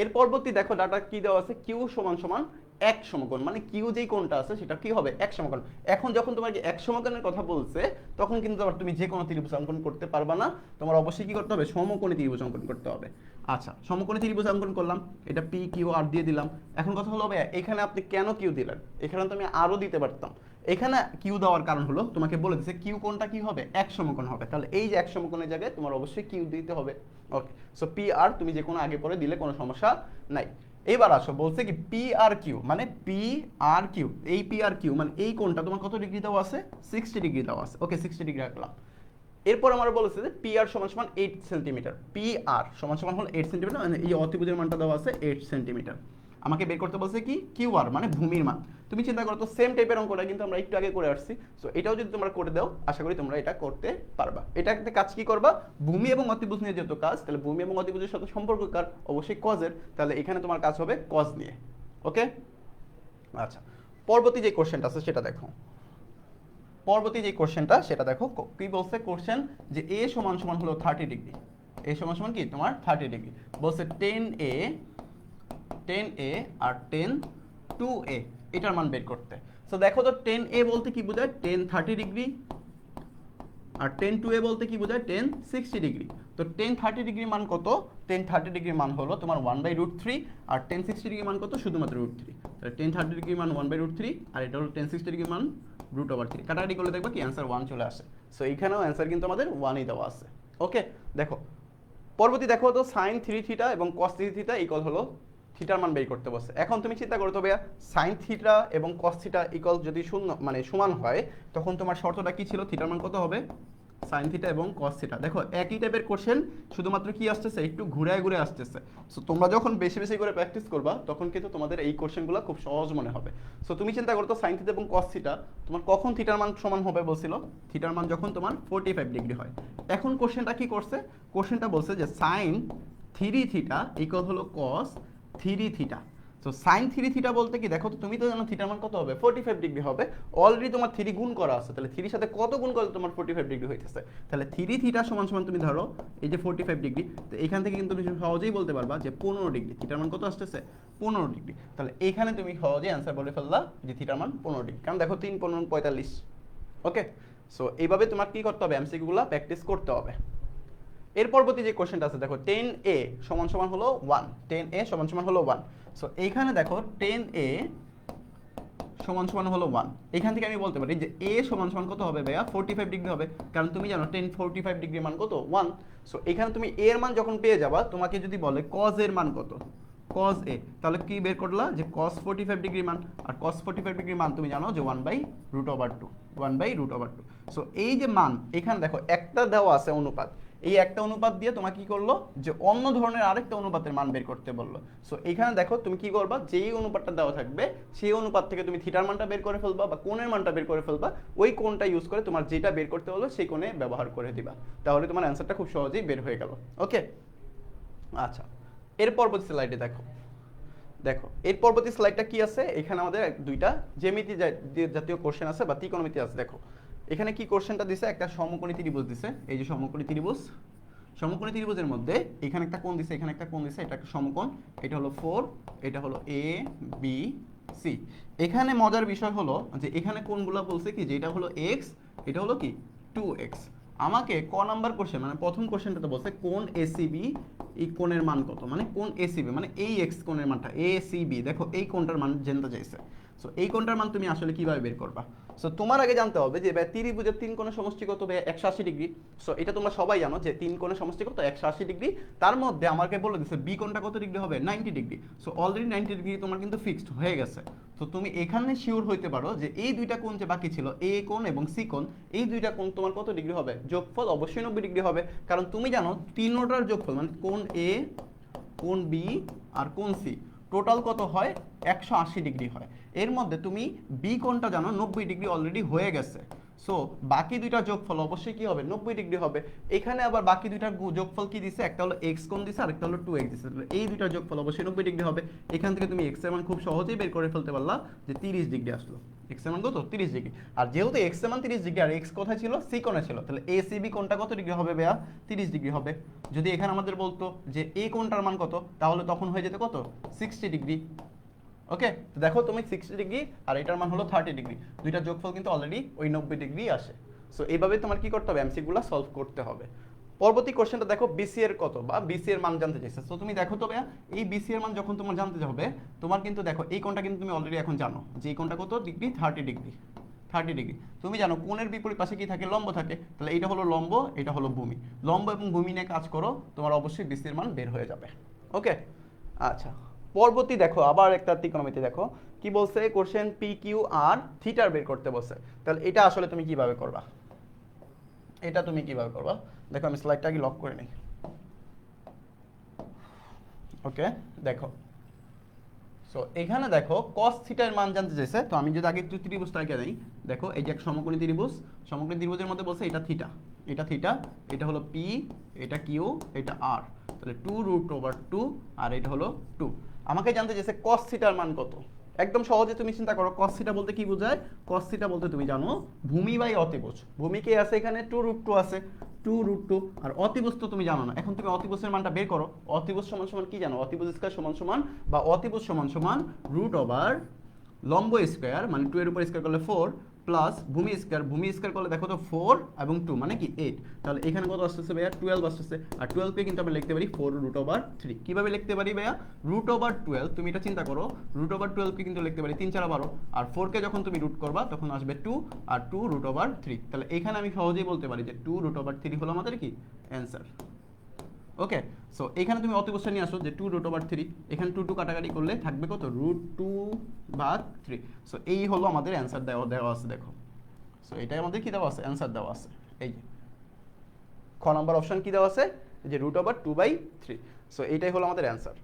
এর পরবর্তী দেখো ডাটা কি দেওয়া আছে, কিউ সমান সমান এক সমকোণ, মানে কিউ যেই কোণটা আছে সেটা কি হবে, এক সমকোণ। এখন যখন তোমাকে এক সমকোণের কথা বলছে, তখন কিন্তু আবার তুমি যে কোনো ত্রিভুজ অঙ্কন করতে পারবা না, তোমার অবশ্যই কি করতে হবে, সমকোণী ত্রিভুজ অঙ্কন করতে হবে। আচ্ছা, সমকোণী ত্রিভুজ অঙ্কন করলাম, এটা পি কিউ আর দিয়ে দিলাম। এখন কথা হলো ভাই, এখানে আপনি কেন কিউ দিলেন, এখানে তো আমি আরও দিতে পারতাম। এখানে কিউ দেওয়ার কারণ হলো, তোমাকে বলে দিচ্ছে কিউ কোণটা কি হবে, এক সমকোণ হবে, তাহলে এই যে এক সমকোণের জায়গায় তোমার অবশ্যই কিউ দিতে হবে। ওকে, সো পি আর তুমি যে কোনো আগে পরে দিলে কোনো সমস্যা নাই। এবার আসো, বলছে কি পি আর কিউ, মানে পি আর কিউ, এই পি আর কিউ মানে এই কোণটা তোমার কত ডিগ্রি দেওয়া আছে, 60 ডিগ্রি দেওয়া আছে। ওকে, 60 ডিগ্রি রাখলাম। এরপর আমরা বলেছে যে পি আর সমান সমান 8 সেন্টিমিটার, পি আর সমান সমান হলো 8 সেন্টিমিটার, মানে এই অতিভুজের মানটা দেওয়া আছে 8 সেন্টিমিটার। আমাকে বের করতে বলছে কি কিউ আর, মানে ভূমির মান। তুমি চিন্তা করো তো, সেম টাইপের অঙ্কটা কিন্তু আমরা একটু আগে করে আসছি। সো এটাও যদি তোমরা করে দাও, আশা করি তোমরা এটা করতে পারবা। এটাতে কাজ কি করবা, ভূমি এবং অতিভুজ নিয়ে যেহেতু কাজ, তাহলে ভূমি এবং অতিভুজের সাথে সম্পর্ক কার, অবশ্যই কজের, তাহলে এখানে তোমার কাজ হবে কজ নিয়ে। ওকে, আচ্ছা, পরবর্তী যে কোশ্চেনটা আছে সেটা দেখো, পরবর্তী যে কোশ্চেনটা সেটা দেখো, কি বলছে কোশ্চেন, যে এ সমান সমান হলো 30 ডিগ্রি, এ সমান সমান কি তোমার 30 ডিগ্রি, বলছে 10a আর 10 2a এটার মান বের করতে। সো দেখো তো 10a বলতে কি বোঝায়, 10 30 ডিগ্রি আর টেন টু এ বলতে কি বোঝায়, টেন 60 ডিগ্রি। তো টেন 30 ডিগ্রি মান কত, টেন 30 ডিগ্রি মান হলো তোমার 1/√3, আর টেন 60 ডিগ্রি মান কত, শুধুমাত্র √3। তাহলে টেন 30 ডিগ্রি মান 1/√3, আর এটা হলো টেন 60 ডিগ্রি মান √3। কাটাকাটি করলে দেখবা কি অ্যান্সার 1 চলে আসে। সো এইখানেও অ্যান্সার কিন্তু আমাদের 1ই দেওয়া আছে। ওকে, দেখো পরবর্তী দেখো তো সাইন 3 থিটা এবং কস 3 থিটা ইকুয়াল হলো থিটার মান বের করতে বসে। এখন তুমি চিন্তা করো তো ভাইয়া, সাইন থিটা এবং কস থিটা ইকুয়াল যদি শূন্য মানে সমান হয়, তখন তোমার শর্তটা কি ছিল, থিটার মান কত হবে, সাইন থিটা এবং কস থিটা। দেখো একই টাইপের কোশ্চেন, শুধুমাত্র কি আসতেছে, একটু ঘুরে ঘুরে আসতেছে। সো তোমরা যখন বেশি বেশি করে প্র্যাকটিস করবা, তখন কিন্তু তোমাদের এই কোশ্চেনগুলো খুব সহজ মনে হবে। সো তুমি চিন্তা করো তো সাইন থিটা এবং কস থিটা তোমার কখন থিটার মান সমান হবে বলছিল, থিটার মান যখন তোমার 45 ডিগ্রি হয়। এখন কোশ্চেনটা কি করছে, কোশ্চেনটা বলছে যে সাইন 3 থিটা ইকুয়াল হলো কস 3 থিটা। তো সাইন 3 থিটা বলতে কি, দেখো তো তুমি তো জানো থিটার মান কত হবে, 45 ডিগ্রি হবে। অলরেডি তোমার 3 গুণ করা আছে, তাহলে 3 সাথে কত গুণ করলে তোমার 45 ডিগ্রি হইতেছে। তাহলে 3 থিটা সমান সমান তুমি ধরো এই যে 45 ডিগ্রি, তো এখান থেকে কিন্তু তুমি সহজেই বলতে পারবা যে 15 ডিগ্রি। থিটার মান কত আসতেছে, 15 ডিগ্রি। তাহলে এখানে তুমি সহজেই অ্যান্সার বলে ফেললা যে থিটার মান 15 ডিগ্রি, কারণ দেখো 3 15 45। ওকে, সো এইভাবে তোমার কি করতে হবে, এমসিকিউগুলো প্র্যাকটিস করতে হবে। এর পরবর্তী যে কোশ্চেনটা আছে দেখো, 10a সমান সমান হলো 1, 10a সমান সমান হলো 1। সো এইখানে দেখো 10a সমান সমান হলো 1, এখান থেকে আমি বলতে পারি যে a সমান সমান কত হবে ভাইয়া, 45 ডিগ্রি হবে, কারণ তুমি জানো 10 45 ডিগ্রি মান কত, 1। সো এখানে তুমি a এর মান যখন পেয়ে যাবা, তোমাকে যদি বলে cos এর মান কত, cos a, তাহলে কি বের করলা যে cos 45 ডিগ্রি মান, আর cos 45 ডিগ্রি মান তুমি জানো যে 1/√2, 1/√2। সো এই যে মান এখানে দেখো একটা দেওয়া আছে অনুপাত, এই একটা অনুপাত দিয়ে তোমাকে কি করলো যে অন্য ধরনের আরেকটা অনুপাতের মান বের করতে বললো। সো এখানে দেখো তুমি কি করবা, যেই অনুপাতটা দেওয়া থাকবে সেই অনুপাত থেকে তুমি থিটার মানটা বের করে ফেলবা বা কোণের মানটা বের করে ফেলবা, ওই কোণটা ইউজ করে তোমার যেটা বের করতে হলো সেই কোণে ব্যবহার করে দিবা, তাহলে তোমার অ্যান্সারটা খুব সহজেই বের হয়ে গেল। ওকে, আচ্ছা এর পরবর্তী স্লাইডে দেখো, দেখো এর পরবর্তী স্লাইডটা কি আছে, এখানে আমাদের দুইটা জ্যামিতি জাতীয় কোশ্চেন আছে বা ত্রিকোণমিতি আছে। দেখো এখানে কি কোশ্চেনটা দিছে, একটা সমকোণী ত্রিভুজ দিছে, এই যে সমকোণী ত্রিভুজ, সমকোণী ত্রিভুজের মধ্যে এখানে একটা কোণ দিছে, এখানে একটা কোণ দিছে, এটা একটা সমকোণ, এটা হলো 4, এটা হলো a b c। এখানে মজার বিষয় হলো যে এখানে কোণগুলো বলছে কি যে এটা হলো x, এটা হলো কি 2x। আমাকে ক নাম্বার কোশ্চেন মানে প্রথম কোশ্চেনটাতে বলছে কোণ acb, এই কোণের মান কত, মানে কোণ acb মানে এই x কোণের মানটা acb, দেখো এই কোণটার মান জানতে চাইছে। সো এই কোণটার মান তুমি আসলে কিভাবে বের করবা, সো তোমার আগে জানতে হবে যে ত্রিভুজের 3 কোণের সমষ্টি কত, 180 ডিগ্রি। সো এটা তোমরা সবাই জানো যে 3 কোণের সমষ্টি কত, 180 ডিগ্রি। তার মধ্যে আমাকে বলে দিছে বি কোণটা কত ডিগ্রি হবে, 90 ডিগ্রি। সো অলরেডি 90 ডিগ্রি তোমার কিন্তু ফিক্সড হয়ে গেছে। তো তুমি এখানে শিওর হইতে পারো যে এই দুইটা কোণ যে বাকি ছিল, এ কোণ এবং সি কোণ, এই দুইটা কোণ তোমার কত ডিগ্রি হবে, যোগফল অবশ্যই 90 ডিগ্রি হবে, কারণ তুমি জানো তিনটার যোগফল মানে কোণ এ, কোণ বি আর কোণ সি টোটাল কত হয়, 180 ডিগ্রি হয়। এর মধ্যে তুমি বি কোণটা জানো 90 ডিগ্রি অলরেডি হয়ে গেছে। সো বাকি দুইটা যোগফল অবশ্যই কি হবে, 90 ডিগ্রি হবে। এখানে আবার বাকি দুইটা যোগফল কি দিছে, একটা হলো x কোণ দিছে আর একটা হলো 2x দিছে, এই দুইটা যোগফল অবশ্যই 90 ডিগ্রি হবে। এখান থেকে তুমি x এর মান খুব সহজেই বের করে ফেলতে পারলা যে 30 ডিগ্রি আসলো, x এর মান কত, 30 ডিগ্রি। আর যেহেতু x এর মান 30 ডিগ্রি আর x কোথায় ছিল, c কোণে ছিল, তাহলে acb কোণটা কত ডিগ্রি হবে ভাইয়া, 30 ডিগ্রি হবে। যদি এখানে আমাদের বলতো যে a কোণটার মান কত, তাহলে তখন হয়ে যেত কত, 60 ডিগ্রি। ওকে, তো দেখো তুমি 60 ডিগ্রি আর এটার মান হলো 30 ডিগ্রি, দুইটা যোগফল কিন্তু অলরেডি ওই 90 ডিগ্রি আসে। সো এইভাবে তোমার কি করতে হবে, এমসিকিউগুলো সলভ করতে হবে। পরবর্তী কোশ্চেনটা দেখো, বিসি এর কত বা বিসি এর মান জানতে চাইছে। সো তুমি দেখো তো ভাইয়া, এই বিসি এর মান যখন তোমার জানতে হবে, তোমার কিন্তু দেখো এই কোণটা কিন্তু তুমি অলরেডি এখন জানো যে এই কোণটা কত ডিগ্রি, 30 ডিগ্রি, 30 ডিগ্রি। তুমি জানো কোণের বিপরীত পাশে কি থাকে, লম্ব থাকে, তাহলে এটা হলো লম্ব, এটা হলো ভূমি। লম্ব এবং ভূমি নিয়ে কাজ করো, তোমার অবশ্যই বিসি এর মান বের হয়ে যাবে। ওকে, আচ্ছা পরবর্তী দেখো আবার একটা ত্রিকোণমিতি দেখো, কি বলছে কোশ্চেন পি কিউ আর থিটার বের করতে বলছে। তাহলে এটা আসলে তুমি কিভাবে করবা, এটা তুমি কিভাবে করবা, দেখো আমি স্লাইডটা আগে লক করে নিই। ওকে দেখো, সো এখানে দেখো cos থিটার মান জানতে চাইছে। তো আমি যদি আগে একটু ত্রিভুজটা আঁকে দেই, দেখো এই যে এক সমকোণী ত্রিভুজ, সমকোণী ত্রিভুজের মধ্যে বলছে এটা থিটা, এটা থিটা, এটা হলো পি, এটা কিউ, এটা আর, তাহলে 2√2 আর এটা হলো 2। আমাকে জানতে চাইছে cos থিটার মান কত। একদম সহজে তুমি চিন্তা করো, cos থিটা বলতে কি বোঝায়, cos থিটা বলতে তুমি জানো ভূমি বাই অতিভুজ। ভূমি কে আছে এখানে, 2√2 আছে, 2√2, আর অতিভুজ তো তুমি জানো না। এখন তুমি অতিভুজের মানটা বের করো, অতিভুজ সমান সমান কি জানো, অতিভুজ স্কয়ার সমান সমান বা অতিভুজ সমান সমান √, লম্ব স্কয়ার মানে 2 এর উপর স্কয়ার করলে 4, প্লাস ভূমি স্কয়ার করলে দেখো তো 4 এবং 2 মানে কি 8, তাহলে এখানে কত আসতেছে ভাইয়া 12 আসতেছে। আর 12 কে কিন্তু আমরা লিখতে পারি 4√3। কিভাবে লিখতে পারি ভাইয়া, √12, তুমি এটা চিন্তা করো, √12 কে কিন্তু লিখতে পারি 3 4 12, আর 4 কে যখন তুমি রুট করবা তখন আসবে 2, আর 2√3। তাহলে এখানে আমি সহজেই বলতে পারি যে 2√3 হলো আমাদের কি অ্যান্সার। ওকে, সো এখানে তুমি অতিবস্থা নিয়ে আসো যে 2√3, এখানে 2 2 কাটাকাটি করলে থাকবে কত √2/3। সো এই হলো আমাদের অ্যান্সার দেওয়া আছে দেখো। সো এটাই আমাদের কি দেওয়া আছে, অ্যান্সার দেওয়া আছে। এই যে খ নাম্বার অপশন কি দেওয়া আছে, যে √2/3। সো এইটাই হলো আমাদের অ্যান্সার।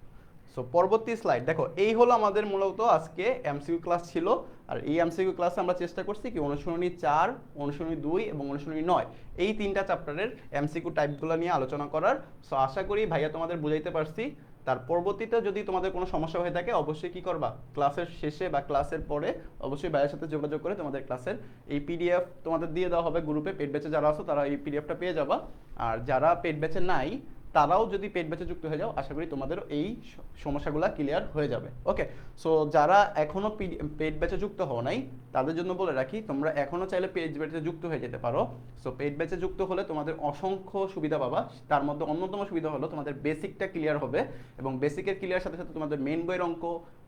সো পরবর্তী স্লাইড দেখো, এই হলো আমাদের মূলত আজকে এমসিকিউ ক্লাস ছিল। আর এই এমসিকিউ ক্লাসে আমরা চেষ্টা করছি কি অনুশীলনী 4, অনুশীলনী 2 এবং অনুশীলনী 9 এই তিনটা চ্যাপ্টারের এমসিকিউ টাইপগুলো নিয়ে আলোচনা করার। সো আশা করি ভাইয়া তোমাদের বুঝাইতে পারছি। তার পরবর্তীতে যদি তোমাদের কোনো সমস্যা হয়ে থাকে অবশ্যই কি করবা, ক্লাসের শেষে বা ক্লাসের পরে অবশ্যই ভাইয়ের সাথে যোগাযোগ করে তোমাদের ক্লাসের এই পিডিএফ তোমাদের দিয়ে দেওয়া হবে গ্রুপে। পেড ব্যাচে যারা আছো তারা এই পিডিএফটা পেয়ে যাবা। আর যারা পেড ব্যাচে নাই তারাও যদি পেড ব্যাচে যুক্ত হয়ে যাও আশা করি তোমাদেরও এই সমস্যাগুলো ক্লিয়ার হয়ে যাবে। ওকে, সো যারা এখনো পেড ব্যাচে যুক্ত হও নাই তাদের জন্য বলে রাখি, তোমরা এখনো চাইলে পেড ব্যাচে যুক্ত হয়ে যেতে পারো। সো পেড ব্যাচে যুক্ত হলে তোমাদের অসংখ্য সুবিধা পাবা। তার মধ্যে অন্যতম সুবিধা হলো তোমাদের বেসিকটা ক্লিয়ার হবে, এবং বেসিকের ক্লিয়ার সাথে সাথে তোমাদের মেইন বইয়ের অঙ্ক,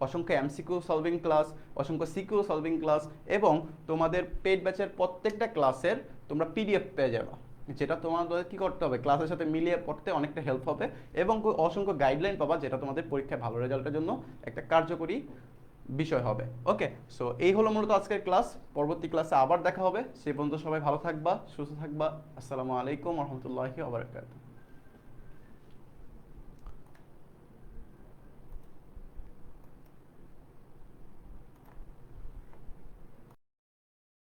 অসংখ্য এমসিকিউ সলভিং ক্লাস, অসংখ্য সিকিউ সলভিং ক্লাস, এবং তোমাদের পেড ব্যাচের প্রত্যেকটা ক্লাসের তোমরা পিডিএফ পেয়ে যাবে, যেটা তোমাদের কি করতে হবে ক্লাসের সাথে মিলিয়ে পড়তে অনেকটা হেল্প হবে, এবং অসংখ্য গাইডলাইন পাবা যেটা তোমাদের পরীক্ষায় ভালো রেজাল্টের জন্য একটা কার্যকরী বিষয় হবে। ওকে, সো এই হলো মূলত আজকের ক্লাস। পরবর্তী ক্লাসে আবার দেখা হবে, সে পর্যন্ত সবাই ভালো থাকবা, সুস্থ থাকবা। আসসালামু আলাইকুম ওয়া রাহমাতুল্লাহি ওয়া বারাকাতুহু।